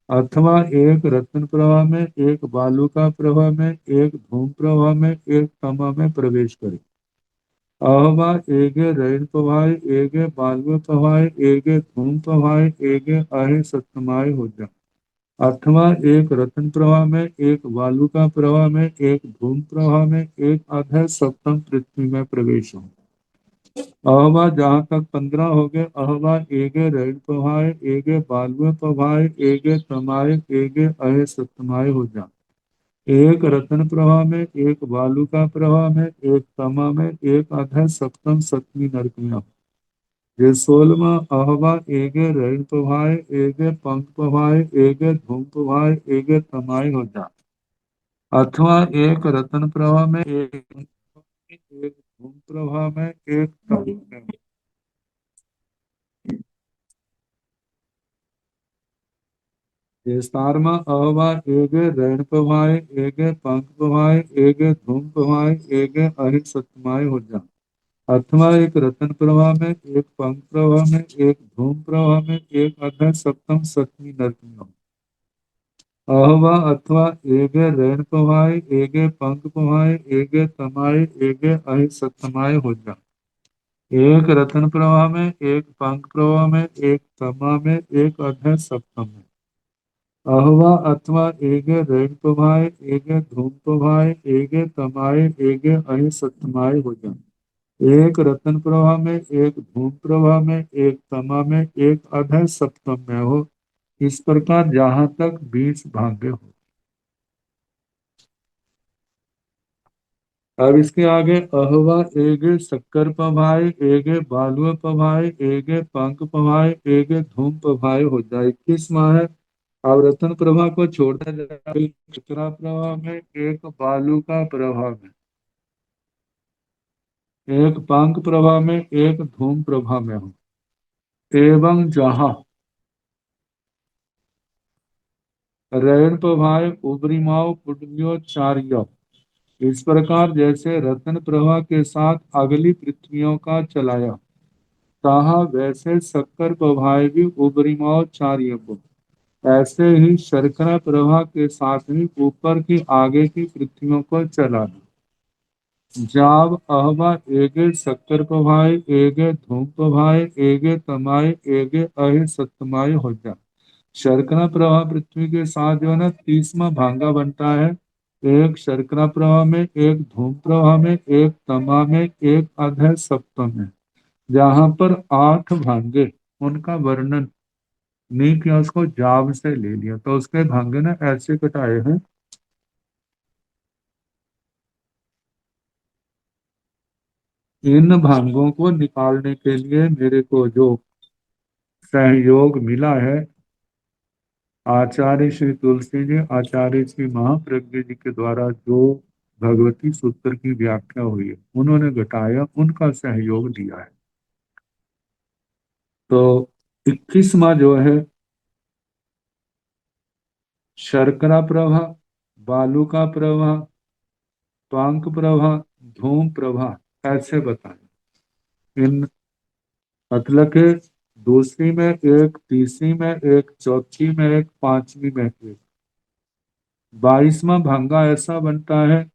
अथवा एक रत्न प्रवाह में, एक बालुका प्रवाह में, एक धूम प्रवाह में, एक तमा में प्रवेश करे। अहवा एगे रैन पभाय एगे बालुए पभाय एगे धूम पभाय एगे अहे सतमाय हो जा। अथवा एक रत्न प्रवाह में, एक वालुका प्रवाह में, एक धूम प्रवाह में, एक अधः सप्तम पृथ्वी में प्रवेश हो। अहवा जहां तक 15 हो गए। अहवा एगे रण पवाए, एगे बालुए पवाए, एगे तमाए, एगे अहे सतमाए हो जा। एक रत्न प्रवाह में, एक बालुका प्रवाह में, एक तमा में, एक अधः सप्तम सतमी नरक में हो। ये 16वां अहवा एगे रण पवाए, एगे पंख पवाए, एगे धूम पवाए, एगे तमाए हो जा। अथवा एक रत्न प्रवाह में, एक धूम प्रवाह में, एक तमा में। ये 17वां अहवा एगे रण पवाए, एगे पंख पवाए, एगे धूम पवाए, एगे अहि सतमाए हो जा। अथवा एक रत्न प्रवाह में, एक पंख प्रवाह में, एक धूम प्रवाह में, एक अधः सप्तम सतमी नरक में हो। अहवा अथवा एगे रण पवाए, एगे पंख पवाए, एगे तमाए, एगे अहि सतमाए हो जा। एक रत्न प्रवाह में, एक पंख प्रवाह में, एक तमा में, एक अधः सप्तम में। अहवा अथवा एगे रण पवाए, एगे धूम पवाए, एगे तमाए, एगे अहि सतमाए हो जा। एक रत्न प्रवाह में, एक धूम प्रवाह में, एक तमा में, एक अधः सप्तम में हो। इस प्रकार जहां तक 20 भागे हो। अब इसके आगे अहवा एगे शक्कर पवाए, एगे बालुआ पवाए, एगे पंख पवाए, एगे धूम पवाए हो जाए। 21 माह है। अब रत्न प्रभा को छोड़ता जाए। एक चक्रा प्रवाह में, एक बालू का प्रवाह में, एक पंख प्रवाह में, एक धूम प्रवाह में हो। एवं जहाँ रैन प्रभाए उबरिमाओ पुटवियो चार्य। इस प्रकार जैसे रत्न प्रवाह के साथ अगली पृथ्वियों का चलाया, ताहा वैसे शक्कर प्रभाए भी उबरिमाओ चार्य को, ऐसे ही शर्करा प्रवाह के साथ ही ऊपर की आगे की पृथ्वियों को चलाना। जाव अहवा एगे शक्कर पभाए, एगे धूम पभाए, एगे तमाए, एगे अहि सतमाए हो जा। शर्करा प्रवाह पृथ्वी के साथ जो है ना 30वां भांगा बनता है। एक शर्करा प्रवाह में, एक धूम प्रवाह में, एक तमा में, एक अधः सप्तम में। जहां पर 8 भांगे, उनका वर्णन नहीं किया, उसको जाव से ले लिया, तो उसके भांगे ना ऐसे कटाए हैं। इन भांगों को निकालने के लिए मेरे को जो सहयोग मिला है, आचार्य श्री तुलसी जी, आचार्य श्री महाप्रज्ञ जी के द्वारा जो भगवती सूत्र की व्याख्या हुई है, उन्होंने घटाया, उनका सहयोग लिया है। तो 21वां जो है शर्करा प्रवाह, बालू का प्रवाह, त्वांक प्रवाह, धूम प्रवाह, ऐसे बताए। इन मतलब के दूसरी में एक, तीसरी में एक, चौथी में एक, पांचवी में एक। 22वां भंगा ऐसा बनता है।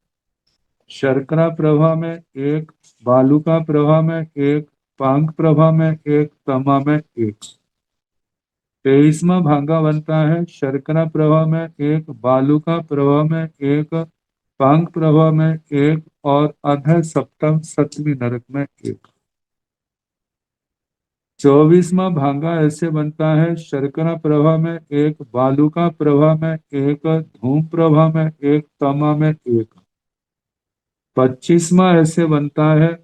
शर्करा प्रभा में एक, बालू का प्रभा में एक, पांक प्रभा में एक, तमा में एक। 23वां भांगा बनता है। शर्करा प्रभा में एक, बालू का प्रभा में एक, पांक प्रभा में एक, और अधः सप्तम सतमी नरक में एक। 24वां भांगा ऐसे बनता है। शर्करा प्रभा में एक, बालू का प्रभा में एक, धूम प्रभा में एक, तमा में एक। 25वां ऐसे बनता है।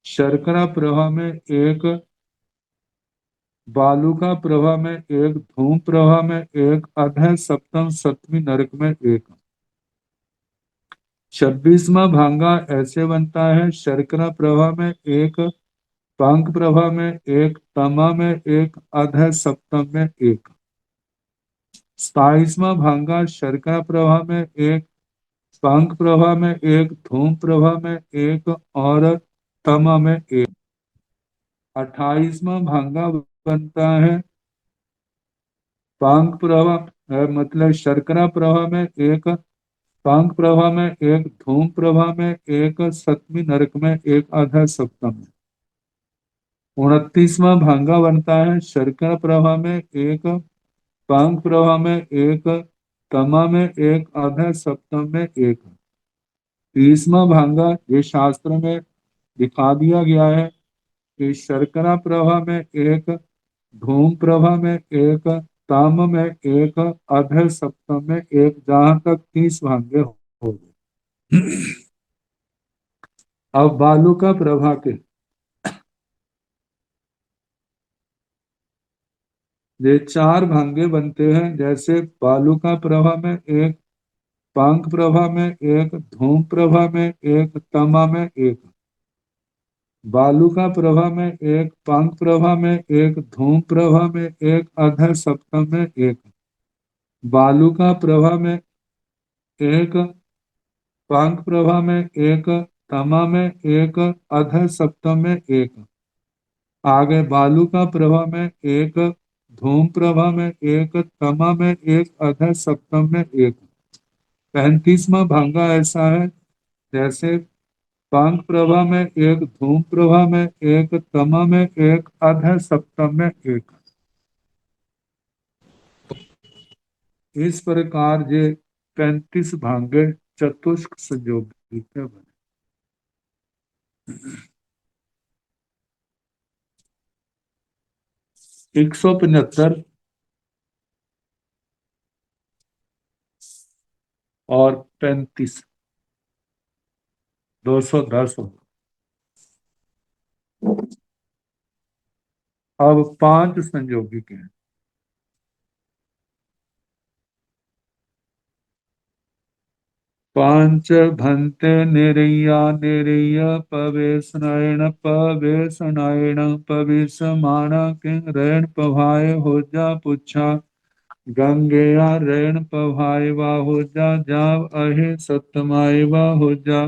शर्करा प्रभा में एक, बालू का प्रभा में एक, धूम प्रभा में एक, अधः सप्तम सतमी नरक में एक। 26वां भांगा ऐसे बनता है। शर्करा प्रभा में एक, पांक प्रभा में एक, तमा में एक, अधः सप्तम में एक। 27वां भांगा शर्करा प्रभा में एक, पांक प्रभा में एक, धूम प्रभा में एक, और तमा में एक। 28वां भांगा बनता है। पांक प्रभा मतलब शर्करा प्रभा में एक, पांक प्रभा में एक, धूम प्रभा में एक, सतमी नरक में एक, अधः सप्तम में। 29वां भांगा बनता है। शर्करा प्रभा में एक, पांग प्रभा में एक, तमा में एक, अधर सप्तम में एक। तीसवा भांगा ये शास्त्र में दिखा दिया गया है कि शर्करा प्रभा में एक, धूम प्रभा में एक, ताम में एक, अधर सप्तम में एक, जहां तक 30 भांगे हो गए। अब बालू का प्रभा के ये चार भांगे बनते हैं। जैसे बालू का प्रभा में एक, पांक प्रभा में एक, धूम प्रभा में एक, तमा में एक। बालू का प्रभा में एक, पांक प्रभा में एक, धूम प्रभा में एक, अधर सप्तम में एक। बालू का प्रभा में एक, पांक प्रभा में एक, तमा में एक, अधर सप्तम में एक। आगे बालू का प्रभा में एक, धूम प्रभा में एक, तमा में एक, अधर सप्तम में एक। 35वां भांगा ऐसा है, जैसे पांग प्रभा में एक, धूम प्रभा में एक, तमा में एक, अधर सप्तम में एक। इस प्रकार ये 35 भांगे चतुष्क संयोगी के बने। 175 और 35, 210 हो। अब 5 संयोगी के हैं। पांच भंते निरैया निरैय पवेशनायण पवेशनायण पविसमाण किंग रैण पभाय हो जा पुच्छा गंगेया रैण पभाय वा हो जा जाव अहे सतमाय वा हो जा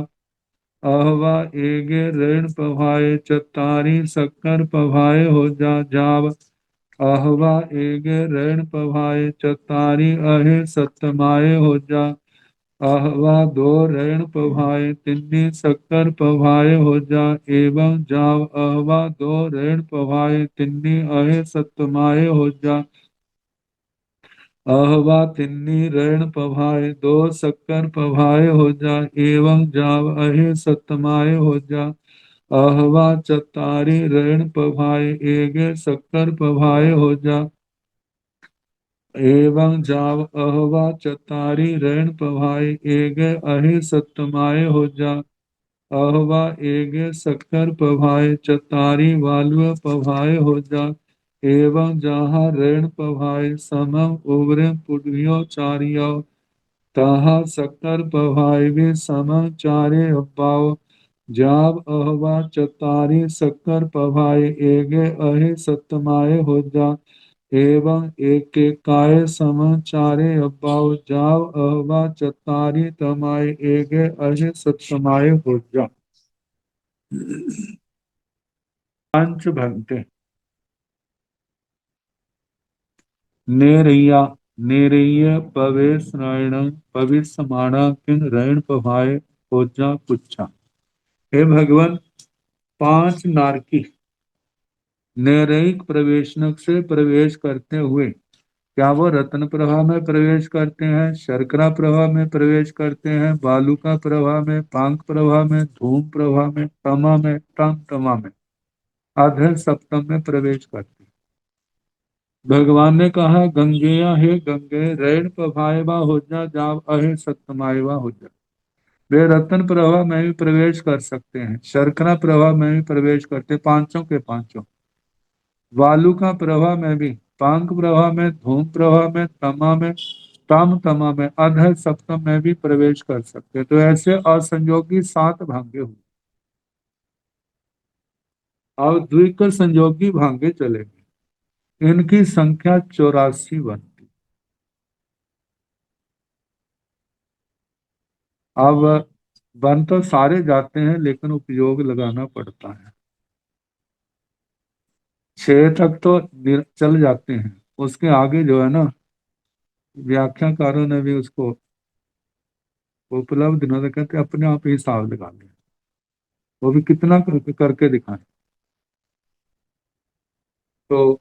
अहवा एगे रैण पभाय चतारी शक्कर पभाय हो जा जाव अहवा एगे रैण पभाय चतारी अहे सतमाय हो जा आहवा दो ऋण पभाए तिन्नी शक्कर पभाए हो जा एवं जाव आहवा दो ऋण पभाए तिन्नी अहे सतमाए हो जा आहवा तिन्नी ऋण पभाए दो शक्कर पभाए हो जा एवं जाव अहे सतमाए हो जा आहवा चतारी ऋण पभाए एगे शक्कर पभाए हो जा एवं जाव अहवा चतारी ऋण पभाए एगे अहि सतमाय हो जा अहवा एगे शक्कर पभाए चतारी वालव पभाए हो जा एवं जहाँ ऋण पभाए समम उग्र पुड्यो चारियो तहा शक्कर पभाए भी समम चारे अब्बाओ जाव अहवा चतारी शक्कर पभाए एगे अहि सतमाय हो जा एवं एक काय समाचारे अब्बाओ जाव अहवा चतारी तमाय एगे अहे सतमाय हो जा। पंच भंते नेरैया नेरैय पवेश नारायण पविसमाणा किन रैण पभाय हो जा पुच्छा। हे भगवान, 5 नारकी नैरेयिक प्रवेशनक से प्रवेश करते हुए क्या वो रत्न प्रभा में प्रवेश करते हैं, शर्करा प्रभा में प्रवेश करते हैं, बालुका प्रभा में, पांक प्रभा में, धूम प्रभा में, तमा में, तम तमा में, अधर सप्तम में प्रवेश करते हैं। भगवान ने कहा गंगेया हे गंगे रैण प्रभाएवा हो जा जाव अहे सत्यमाएवा हो जा। वे रत्न प्रभा में भी प्रवेश कर सकते हैं, शर्करा प्रभा में भी प्रवेश करते, पांचों के पांचों। वालु का प्रभा में भी, पांक प्रभा में, धूम प्रभा में, तमा में, ताम तमा में, अधर सप्तम में भी प्रवेश कर सकते हैं। तो ऐसे असंयोगी 7 भांगे हुए। अब द्विक संयोगी भांगे चलेंगे। इनकी संख्या 84 बनती। अब बन तो सारे जाते हैं लेकिन उपयोग लगाना पड़ता है। 6 तक तो चल जाते हैं, उसके आगे जो है ना, व्याख्याकारों ने भी उसको उपलब्ध न कहते अपने आप ही हिसाब लगा लिया। वो भी कितना करके दिखाएं। तो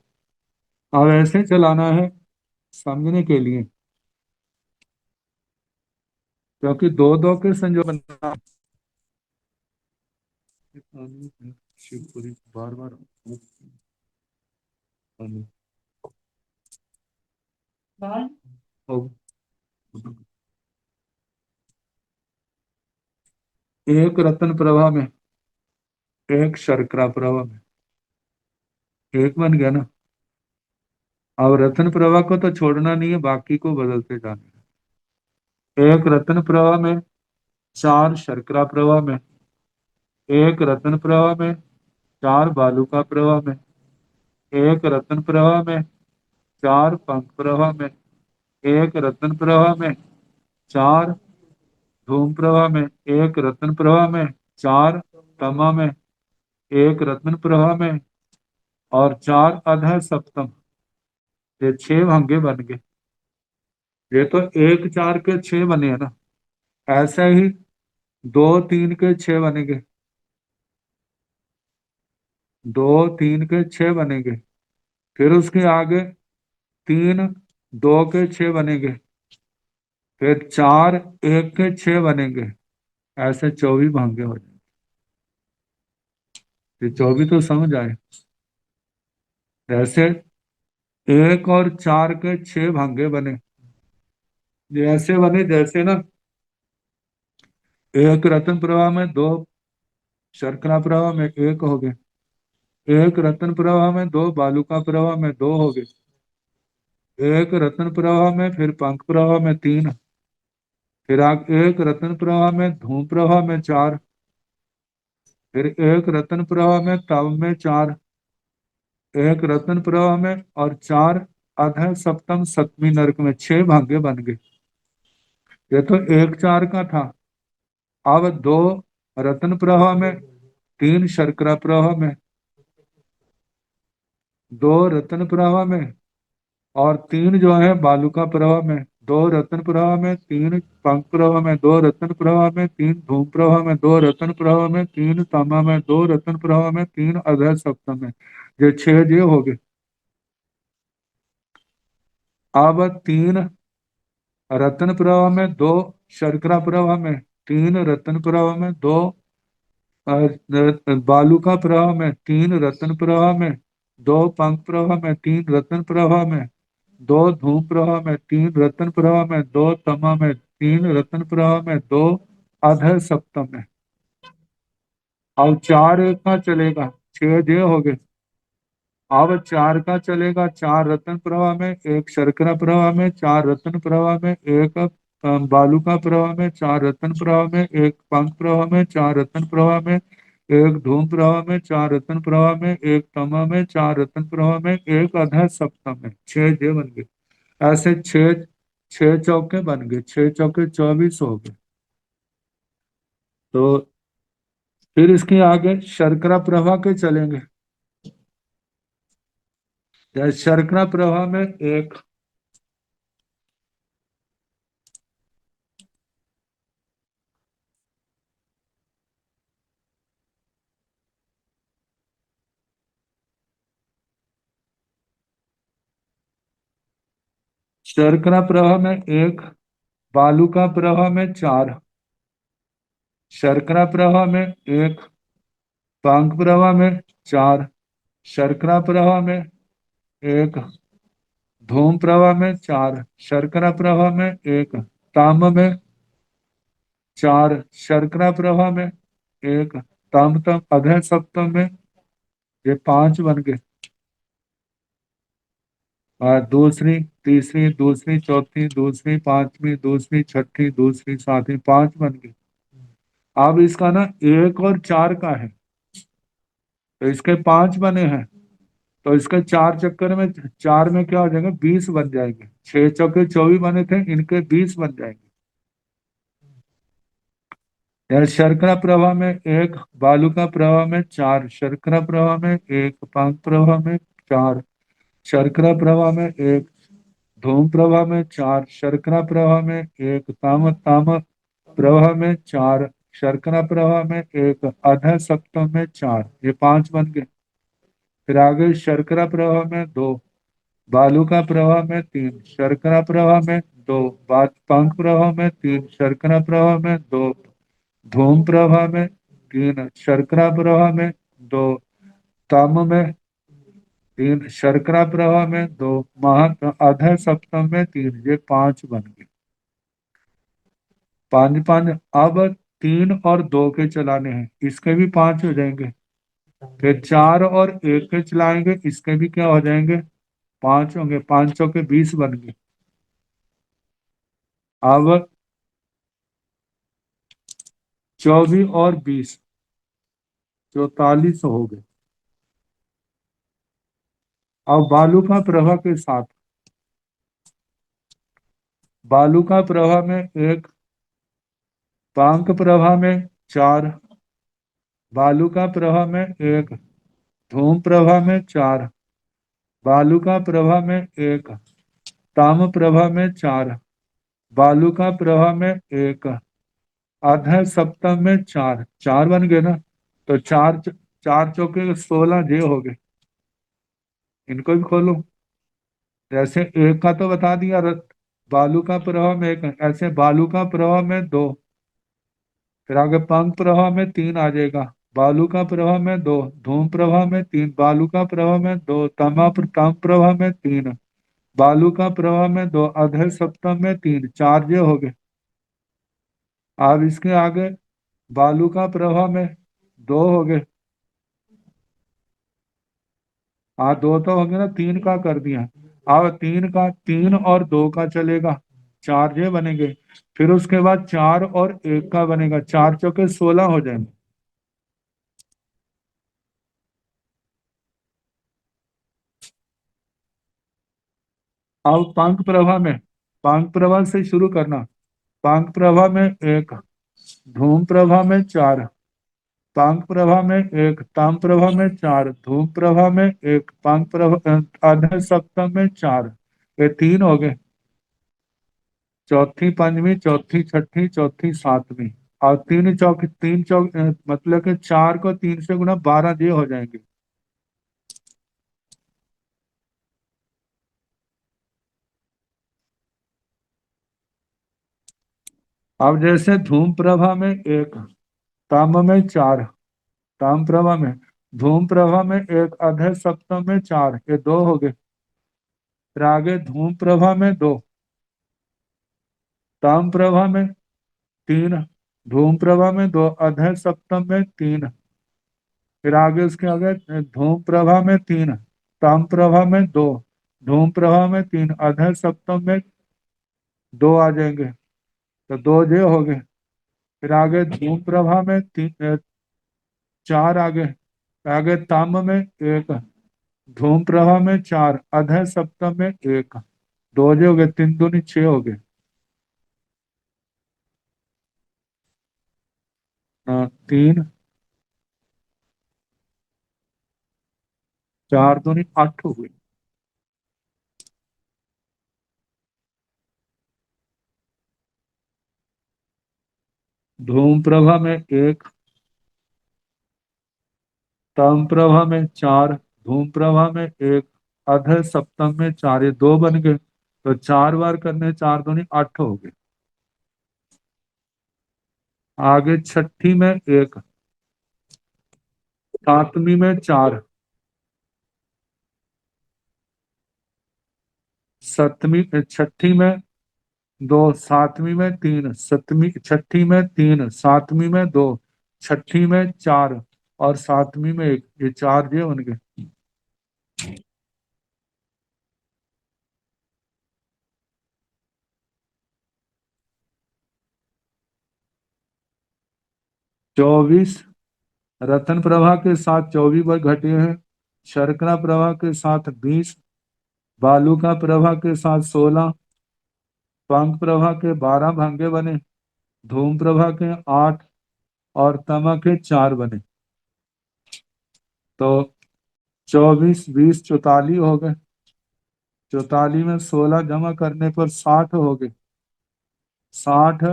अब ऐसे चलाना है समझने के लिए, क्योंकि दो दो के संजोग बनना। शिवपुरी बार बार एक रत्न प्रवाह में, एक शर्करा प्रवाह में, एक बन गया ना। अब रत्न प्रवाह को तो छोड़ना नहीं है, बाकी को बदलते जाना है। एक रत्न प्रवाह में, चार शर्करा प्रवाह में, एक रत्न प्रवाह में, चार बालुका प्रवाह में, एक रत्न प्रवाह में, चार पंख प्रवाह में, एक रत्न प्रवाह में, चार धूम प्रवाह में, एक रत्न प्रवाह में, चार तमा में, एक रत्न प्रवाह में, और चार अधः सप्तम। ये छह भंगे बन गए। ये तो एक चार के छह बने हैं ना। ऐसे ही दो तीन के छह बनेंगे, दो तीन के छह बनेंगे। फिर उसके आगे तीन दो के छह बनेंगे, फिर चार एक के छह बनेंगे। ऐसे 24 भांगे हो जाएंगे। ये 24 तो समझ आए। जैसे एक और चार के छह भांगे बने, ये ऐसे बने जैसे ना, एक रत्न प्रवाह में, दो शर्करा प्रवाह में एक हो गए, एक रत्न प्रवाह में, दो बालुका प्रवाह में दो हो गए, एक रत्न प्रवाह में, फिर पंख प्रवाह में तीन, फिर एक रत्न प्रवाह में, धूम प्रवाह में चार, फिर एक रत्न प्रवाह में, तव में चार, एक रत्न प्रवाह में, और चार अधः सप्तम सप्तमी नरक में। छह भाग्य बन गए। ये तो एक चार का था। अब दो रत्न प्रवाह में, तीन शर्करा प्रवाह में, दो रत्न प्रवाह में, और तीन जो है बालुका प्रवाह में, दो रत्न प्रवाह में, तीन पंख प्रवाह में, दो रत्न प्रवाह में, तीन धूम प्रवाह में, दो रत्न प्रवाह में, तीन तमा में, दो रत्न प्रवाह में, तीन अधः सप्तम में। ये छह जे हो गए। अब तीन रत्न प्रवाह में, दो शर्करा प्रवाह में, तीन रत्न प्रवाह में, दो बालुका प्रवाह में, तीन रत्न प्रवाह में, दो पंख प्रवाह में, तीन रत्न प्रवाह में, दो धूम प्रवाह में, तीन रत्न प्रवाह में, दो तमा में, तीन रत्न प्रवाह में, दो अधः सप्तम में। अब चार एक का चलेगा, छह जे हो गए। अब चार का चलेगा, चार रत्न प्रवाह में, एक शर्करा प्रवाह में, चार रत्न प्रवाह में, एक बालुका प्रवाह में, चार रत्न प्रवाह में, एक पंख प्रवाह में, चार रत्न प्रवाह में, एक धूम प्रवाह में, चार रत्न प्रवाह में, एक तमा में, चार रत्न प्रवाह में, एक अधः सप्तम में। छह जे बन गए। ऐसे छह, छह चौके बन गए, छह चौके 24 हो गए। तो फिर इसके आगे शर्करा प्रवाह के चलेंगे। जैसे शर्करा प्रवाह में एक, शर्करा प्रवाह में एक, बालुका प्रवाह में चार, शर्करा प्रवाह में एक, पांक प्रवाह में चार, शर्करा प्रवाह में एक, धूम प्रवाह में चार, शर्करा प्रवाह में एक, ताम में चार, शर्करा प्रवाह में एक, ताम तम अधः सप्तम में। ये पांच बन गए। और दूसरी, तीसरी, दूसरी, चौथी, दूसरी, पांचवी, दूसरी, छठी, दूसरी, सातवीं, पांच बन गए। अब इसका ना एक और चार का है, तो इसके पांच बने हैं। तो इसके चार चक्कर में, चार में क्या हो जाएगा, 20 बन जाएंगे। छह चौके 24 बने थे, इनके 20 बन जाएंगे। यार शर्करा प्रवाह में एक, बालुका प्रवाह में चार, शर्करा प्रवाह में एक, पांच प्रवाह में चार, शर्करा प्रवाह में एक, धूम प्रवाह में चार, शर्करा प्रवाह में एक, ताम ताम प्रवाह में चार, शर्करा प्रवाह में एक, अधः सप्तम में चार। ये पांच बन गए। फिर आगे शर्करा प्रवाह में दो, बालू का प्रवाह में 3, शर्करा प्रवाह में 2, पंख प्रवाह में 3, शर्करा प्रवाह में 2, धूम प्रवाह में 3, शर्करा प्रवाह में 2, ताम में 3, शर्करा प्रवाह में 2, महा अधः सप्तम में 3, ये 5 बन गए। 5 5। अब 3 और 2 के चलाने हैं, इसके भी 5 हो जाएंगे। फिर 4 और 1 के चलाएंगे, इसके भी क्या हो जाएंगे, 5 होंगे। 5 के 20 बन गए। अब 24 और 20, 44 हो गए। अब बालू का प्रवाह के साथ, बालू का प्रवाह में 1, पांक प्रवाह में 4, बालू का प्रवाह में 1, धूम प्रवाह में 4, बालू का प्रवाह में 1, ताम प्रवाह में 4, बालू का प्रवाह में 1, अधः सप्तम में 4, 4 बन गए ना। तो 4 4 चौके 16 जे हो गए। इनको भी खोलो। जैसे एक का तो बता दिया, बालू का प्रवाह में 1, ऐसे बालू का प्रवाह में 2, फिर आगे पंख प्रवाह में 3 आ जाएगा, बालू का प्रवाह में 2, धूम प्रवाह में 3, बालू का प्रवाह में 2, तम प्रवाह में 3, बालू का प्रवाह में 2, अधः सप्तम में 3, 4 ये हो गए। अब इसके आगे बालू का प्रवाह में 2 हो गए। हाँ, 2 तो हो गए ना, 3 का कर दिया। अब 3 का, 3 और 2 का चलेगा, 4 ये बनेंगे। फिर उसके बाद 4 और 1 का बनेगा, 4 चौके 16 हो जाएंगे। अब पांक प्रवाह में, पांक प्रवाह से शुरू करना। पांक प्रवाह में 1, धूम प्रवाह में 4, पांक प्रवाह में 1, ताम प्रवाह में 4, धूम प्रवाह में 1, पांक प्रवाह अधः सप्तम में 4, ये 3 हो गए। चौथी पंचमी, चौथी छठी, चौथी सातवीं। और 3 चौक मतलब कि 4 को 3 से गुना 12 ये हो जाएंगे। अब जैसे धूम प्रभा में 1, ताम में 4, ताम प्रभा में, धूम प्रभा में 1, अधः सप्तम में 4, ये 2 हो गए। फिर आगे धूम प्रभा में 2, ताम प्रभा में 3, धूम प्रभा में 2, अधः सप्तम में 3, फिर आगे उसके आगे धूम प्रभा में 3, ताम प्रभा में 2, धूम प्रभा में 3, अधः सप्तम में 2 आ जाएंगे। तो 2 ये हो गए। फिर आगे धूम प्रभा में 4 आगे, आगे ताम में 1, धूम प्रभा में 4, अधः सप्तम में 1, 2 ये हो गए। 3 दूनी 6 हो गए। 3, 4 दूनी 8 हो गए। धूम प्रभा में 1, तम प्रभा में 4, धूम प्रभा में 1, अधः सप्तम में 4, ये 2 बन गए। तो 4 बार करने, 4 दूनी 8 हो गए। आगे छठी में 1, सातवीं में 4, सतवीं छठी में 2, सातवीं में 3, सतवीं छठी में 3, सातवीं में 2, छठी में 4 और सातवीं में 1, ये 4 ये बन गए। 24 रतन प्रभा के साथ 24 बार घटे हैं। शर्करा प्रभा के साथ 20, बालू का प्रभा के साथ 16, पंख प्रभा के 12 भंगे बने, धूम प्रभा के 8 और तमा के 4 बने। तो 24 20 44 हो गए। 44 में 16 जमा करने पर 60 हो गए। 60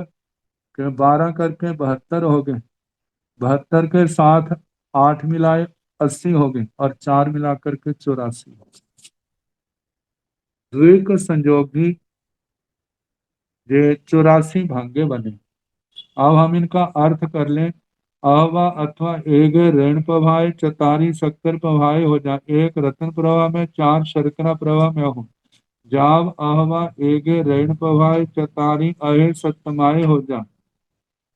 के 12 करके 72 हो गए। 72 के साथ 8 मिलाए 80 हो गए और 4 मिला करके 84। द्विक संयोगी ये 84 भांगे बने। अब हम इनका अर्थ कर लें। अहवा अथवा एक ऋण प्रवाह, चतारी शक्कर प्रवाह हो जा, एक रतन प्रवाह में, चार शर्करा प्रवाह में हो। जाव अहवा एक ऋण प्रवाह, चतारी अहे सप्तमाय हो जा।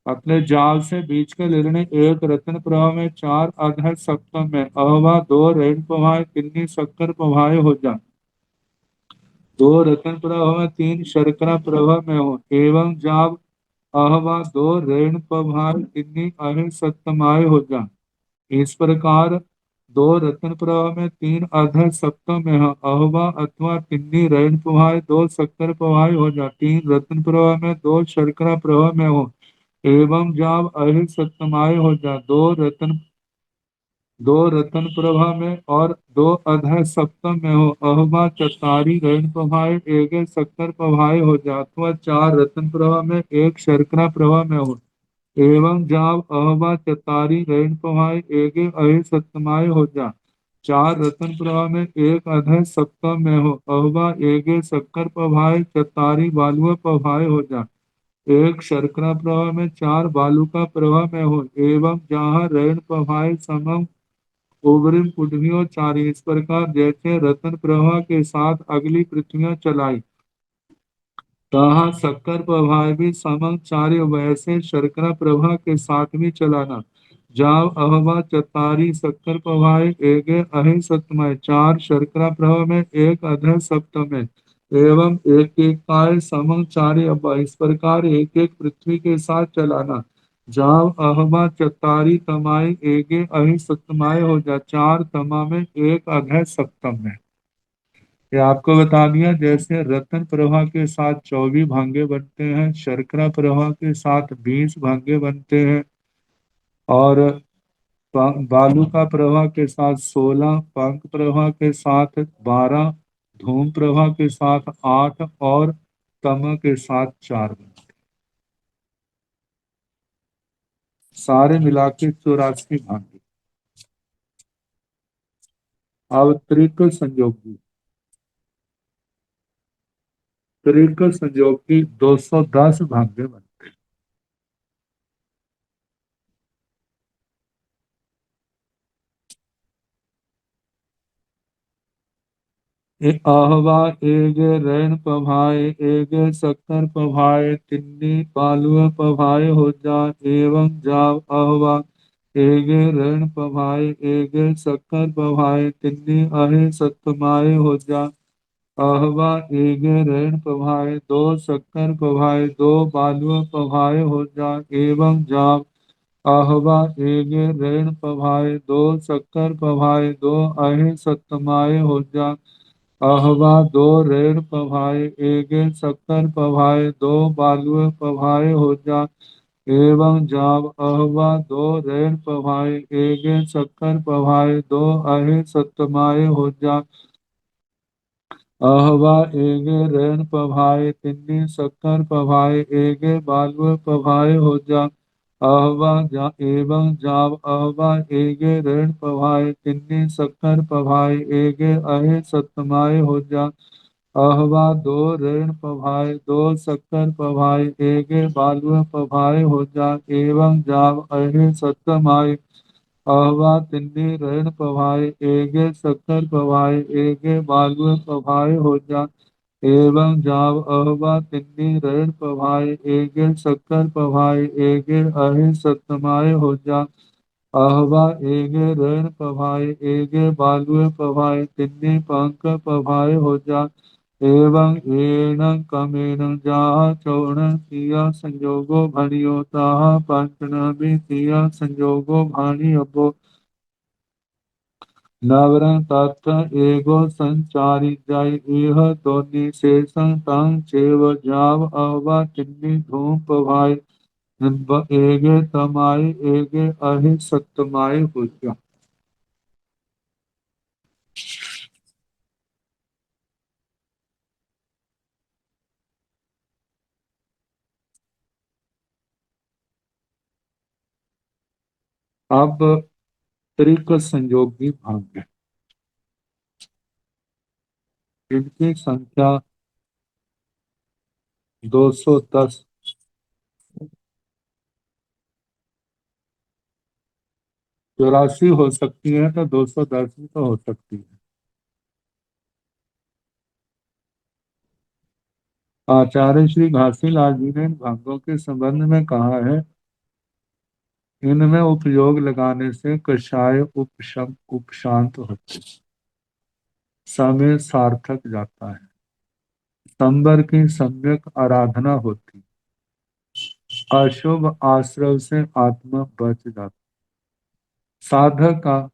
अपने जाल से बीच के निर्णय, एक रत्न प्रवाह में, चार अधर सप्तम में, अहवा दो ऋण प्रवाह, किन्नी शक्कर प्रवाह हो जा। दो रत्न प्रवाह में, तीन शर्करा प्रवाह में हो। एवं जाब अहवा दो ऋण प्रवाह, किन्नी अहिर सप्तमाय हो जा। इस प्रकार दो रत्न प्रवाह में, तीन अधर सप्तम में हो। अहवा अथवा किन्नी ऋण प्रवाह, दो शक्कर प्रवाह हो जा। तीन रत्न प्रवाह में, दो शर्करा प्रवाह में हो। एवं जाब अहिर सप्तमाय हो जा। दो रतन प्रभा में और दो अधर सप्तम में हो। अहमा चतारी ऋण प्रभाए, एक शक्कर प्रभाए हो जा, अथवा चार रतन प्रभा में, एक शर्करा प्रभा में हो। एवं जाब अहमा चतारी ऋण प्रभाए, एक अहि सप्तमाय हो जा। चार रतन प्रभा में, एक अधर सप्तम में हो। अहमा एक शक्कर प्रभाए, चतारी बालुआ प्रभाए हो जा। एक शर्करा प्रभा में, चार बालू का प्रभा में हो। एवं जहाँ ऋण प्रभाए समम उर्वरिम पृथ्वियों चारी। इस प्रकार जैसे रतन प्रवाह के साथ अगली पृथ्वियां चलाई, तहाँ शक्कर प्रवाह भी समंग चार्य, वैसे शर्करा प्रवाह के साथ भी चलाना। जाव अहवा चतारी शक्कर प्रवाह, एक अहि सप्तमय, चार शर्करा प्रवाह में, एक अधर सप्तम में। एवं एक एक काय समंग चार्य, इस प्रकार एक एक पृथ्वी के साथ चलाना। जाव अहवा चतारी तमाई, एक अहि सप्तमाय हो जा, चार तमा में, एक अधर सप्तम में। ये आपको बता दिया। जैसे रत्न प्रवाह के साथ 24 भांगे बनते हैं, शर्करा प्रवाह के साथ 20 भांगे बनते हैं, और बालू का प्रवाह के साथ 16, पंख प्रवाह के साथ 12, धूम प्रवाह के साथ 8, और तम के साथ 4 बनते हैं। सारे मिला के 84 भांगे। अब त्रिक संयोगी। त्रिक संयोगी 210 भांगे बनते हैं। आहवा एक ऋण पभाए, एक शक्कर पभाए, तिन्नी पालुआ पभाए हो जा। एवं जाव आहवा एक ऋण पभाए, एक शक्कर पभाए, तिन्नी अहे सतमाए हो जा। आहवा एक ऋण पभाए, दो शक्कर पभाए, दो बालुआ पभाए हो जा। एवं जाव आहवा एक ऋण पभाए, दो शक्कर पभाए, दो अहे सतमाए हो जा। अहवा दो ऋण पभाए, एक शक्कर पभाए, दो बालुए पभाए हो जा। एवं जाब अहवा दो ऋण पभाए, एक शक्कर पभाए, दो अहे सतमाए हो जा। अहवा एक ऋण पभाए, तिन्नी शक्कर पभाए, एक बालुए पभाए हो जा। एवं जाब अहवा एक ऋण पभाए, तिन्नी शक्कर पभाए, एक अहे सतमाए हो जा। अहवा दो ऋण पभाए, दो शक्कर पभाए, एक बालुआ पभाए हो जा। एवं जाव अहे सतमाए। अहवा तिन्नी ऋण पभाए, एक शक्कर पभाए, एक बालुआ पभाए हो जा। एवं जाव अहवा तिन्नी ऋण पभाए, एक शक्कर पभाए, एक अहि सतमाए हो जा। अहवा एक ऋण पभाए, एक बालुए पभाए, तिन्नी पंख पभाए हो जा। एवं एनं कमेनं जाहा चौण किया संयोगो भणियो, ताहा पंचन भी किया संयोगो भाणी अबो। नवरं तत्र एगो संचारी जाय, इह दोनि शेषं तं चेव जाव अहवा तिन्नी धूम पभाय, एगे तमाय, एगे अहि सत्तमाय हुआ। अब त्रिक संयोगी भाग है। इनकी संख्या 210। 84 हो सकती है तो 210 भी तो हो सकती है। आचार्य श्री घासीलाल जी ने इन भागों के संबंध में कहा है, इनमें उपयोग लगाने से कषाय उपशम उपशांत होते, समय सार्थक जाता है, संबर की सम्यक आराधना होती, अशुभ आश्रव से आत्मा बच जाती, साधक का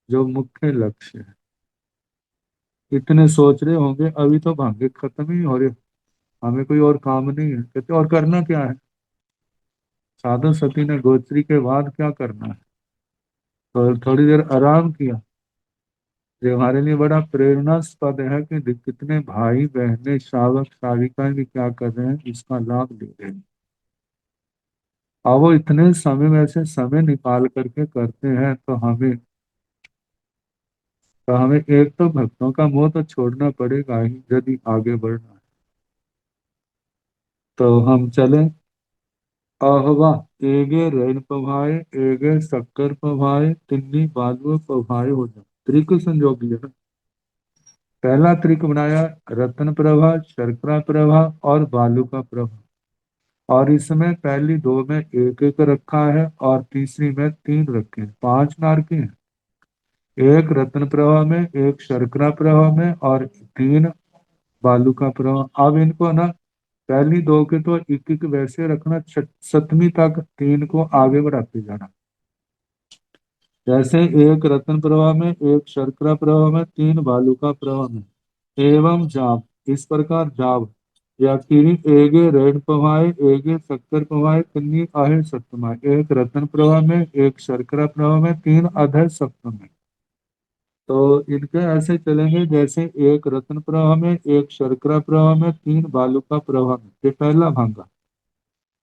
जो मुख्य लक्ष्य है। इतने सोच रहे होंगे अभी तो भाग्य खत्म ही हो रहे, हमें कोई और काम नहीं है। कहते और करना क्या है? साधु सती ने गोत्री के बाद क्या करना है? तो थोड़ी देर आराम किया। ये हमारे लिए बड़ा प्रेरणास्पद है कि कितने भाई बहनें श्रावक श्राविकाएं भी क्या कर रहे हैं, इसका लाभ ले रहे हैं। और वो इतने समय में से समय निकाल करके करते हैं, तो हमें एक तो भक्तों का मोह तो छोड़ना पड़ेगा ही यदि आगे बढ़ना है। तो हम चले। अहवा एगे रैन पभाए, एगे शक्कर पभाए, तिन्नी बालुओ पभाए हो जा। त्रिक संजोगी है ना। पहला त्रिक बनाया, रत्न प्रभा, शर्करा प्रभा और बालू का प्रभा। और इसमें पहली दो में एक एक रखा है और तीसरी में तीन रखे हैं, पांच नार के हैं। एक रत्न प्रभा में, एक शर्करा प्रभा में और तीन बालू का प्रभा। अब इनको ना पहली दो के तो एक एक वैसे रखना, सतवीं तक तीन को आगे बढ़ाते जाना। जैसे एक रत्न प्रभा में, एक शर्करा प्रभा में, तीन बालू का प्रभा में। एवं जाप, इस प्रकार जाप या किरी एगे रेड पवाए, एगे शक्कर पवाए, तिन्नी आहे सप्तमाए। एक रत्न प्रभा में, एक शर्करा प्रभा में, तीन अधर सप्तम में। तो इनके ऐसे चलेंगे जैसे एक रत्न प्रभा में, एक शर्करा प्रभा में, तीन बालू का प्रभा में। ये पहला भांगा।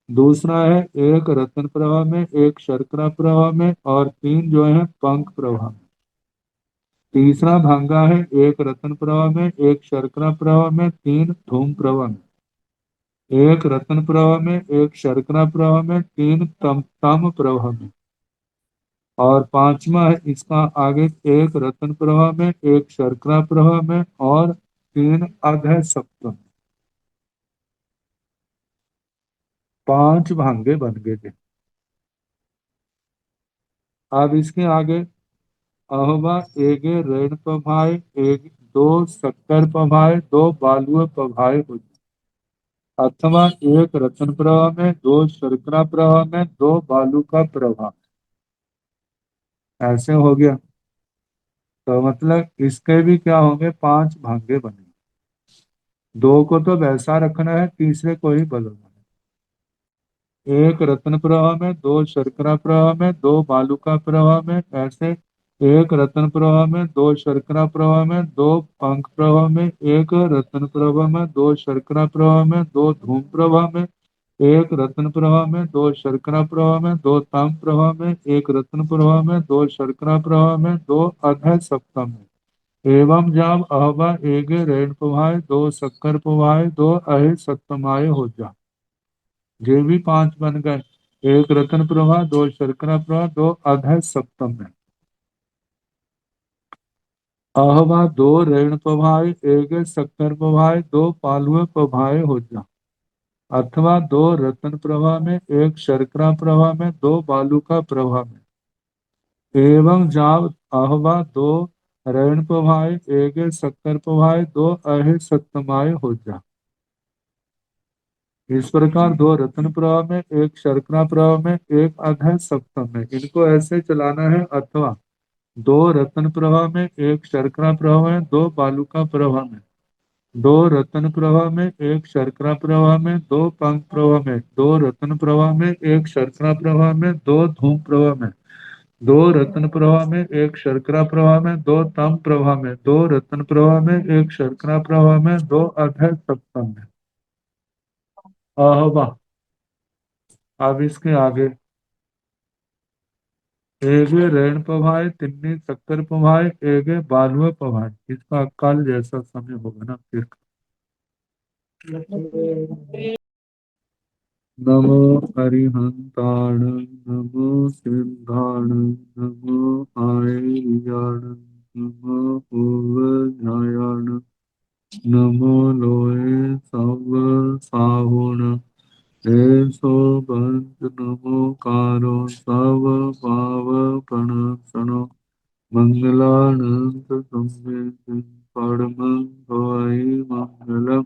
दूसरा है एक रत्न प्रभा में, एक शर्करा प्रभा में और तीन जो है पंख प्रभा में। तीसरा भांगा है एक रत्न प्रभा में, एक शर्करा प्रभा में, तीन धूम प्रभा में। एक रत्न प्रभा में, एक शर्करा प्रभा में, तीन तम तम प्रभा में। और पांचवा है इसका आगे, एक रत्न प्रभा में, एक शर्करा प्रभा में और तीन अधः सप्तम। पांच भांगे बन गए थे। अब इसके आगे, अहवा एगे ऋण पभाए, एक दो शक्कर पभाए, दो बालुए पभाए हो। अथवा एक रत्न प्रभा में, दो शर्करा प्रभा में, दो बालू का प्रभा। ऐसे हो गया। तो मतलब इसके भी क्या होंगे, पांच भांगे बने। दो को तो वैसा रखना है, तीसरे को ही बदलना है। एक रत्न प्रभा में, दो शर्करा प्रभा में, दो बालू का प्रभा में। ऐसे एक रत्न प्रभा में, दो शर्करा प्रभा में, दो पंख प्रभा में। एक रत्न प्रभा में, दो शर्करा प्रभा में, दो धूम प्रभा में। एक रत्न प्रभा में, दो शर्करा प्रभा में, दो ताम प्रभा में। एक रत्न प्रभा में, दो शर्करा प्रभा में, दो अधः सप्तम में। एवं जाम अहवा एगे रेण पवाए, दो शक्कर पवाए, दो अहि सप्तमाए हो जा। ये भी पांच बन गए। एक रत्न प्रभा, दो शर्करा प्रभा, दो अधः सप्तम में। अहवा दो रेण पवाए, एगे शक्कर पवाए, दो पालुए पवाए हो जा। अथवा दो रत्न प्रभा में, एक शर्करा प्रभा में, दो बालू का प्रभा में। एवं जाव अहवा दो रण पवाए, एक शक्कर पवाए, दो अहि सत्तमाए हो जा। इस प्रकार दो रत्न प्रभा में, एक शर्करा प्रभा में, एक अधः सप्तम में, इनको ऐसे चलाना है। अथवा दो रत्न प्रभा में, एक शर्करा प्रभा में, दो बालू का प्रभा में। दो रत्न प्रभा में, एक शर्करा प्रभा में, दो पंख प्रभा में। दो रत्न प्रभा में, एक शर्करा प्रभा में, दो धूम प्रभा में। दो रत्न प्रभा में, एक शर्करा प्रभा में, दो तम प्रभा में। दो रत्न प्रभा में, एक शर्करा प्रभा में, दो अधः सप्तम में। वाह। अब इसके आगे, एगे ऋण पवाए तिन्नी चक्कर पवाए एगे बालुआ पवाए। इसका अकाल जैसा समय होगा ना फिर। नमो अरिहंताण नमो सिद्धाण नमो आयर्याण नमो पूर्वजायाण नमो लोए सव साहुण ऐसो बंद नमो कारो सव पाव प्रणसनो मंगलानंद संवेद परमं भवाई मंगलम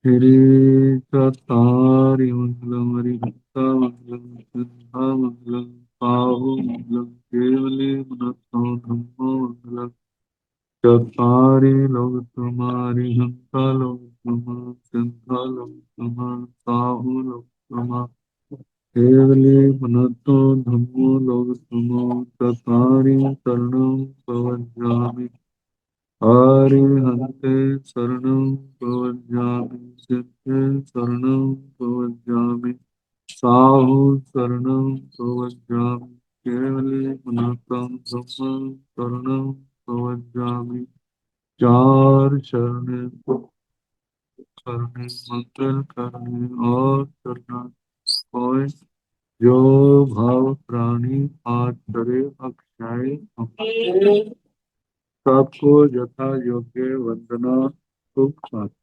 श्री चतारि मंगलम हरिभक्ता मंगलम सिद्धा मंगलम साहु मंगलम केवले मनसो धम्मो मंगलम चतारि लोक तुम्हारी हंता लोक तुम सिद्धा लोक तुम साहु लोक तुम केवले मनसो धम्मो लोक तुम चतारि शरणं प्रवज्जामि हरिहन्ते शरणं प्रवज्जामि सिद्धे शरणं प्रवज्जामि साहु शरणं प्रवज्जामि केवले मनसं ब्रह्म शरणं प्रवज्जामि चार करने मंगल करने और करना कोई जो भाव प्राणी आज करे अक्षय सबको यथा योग्य वंदना सुख शांति।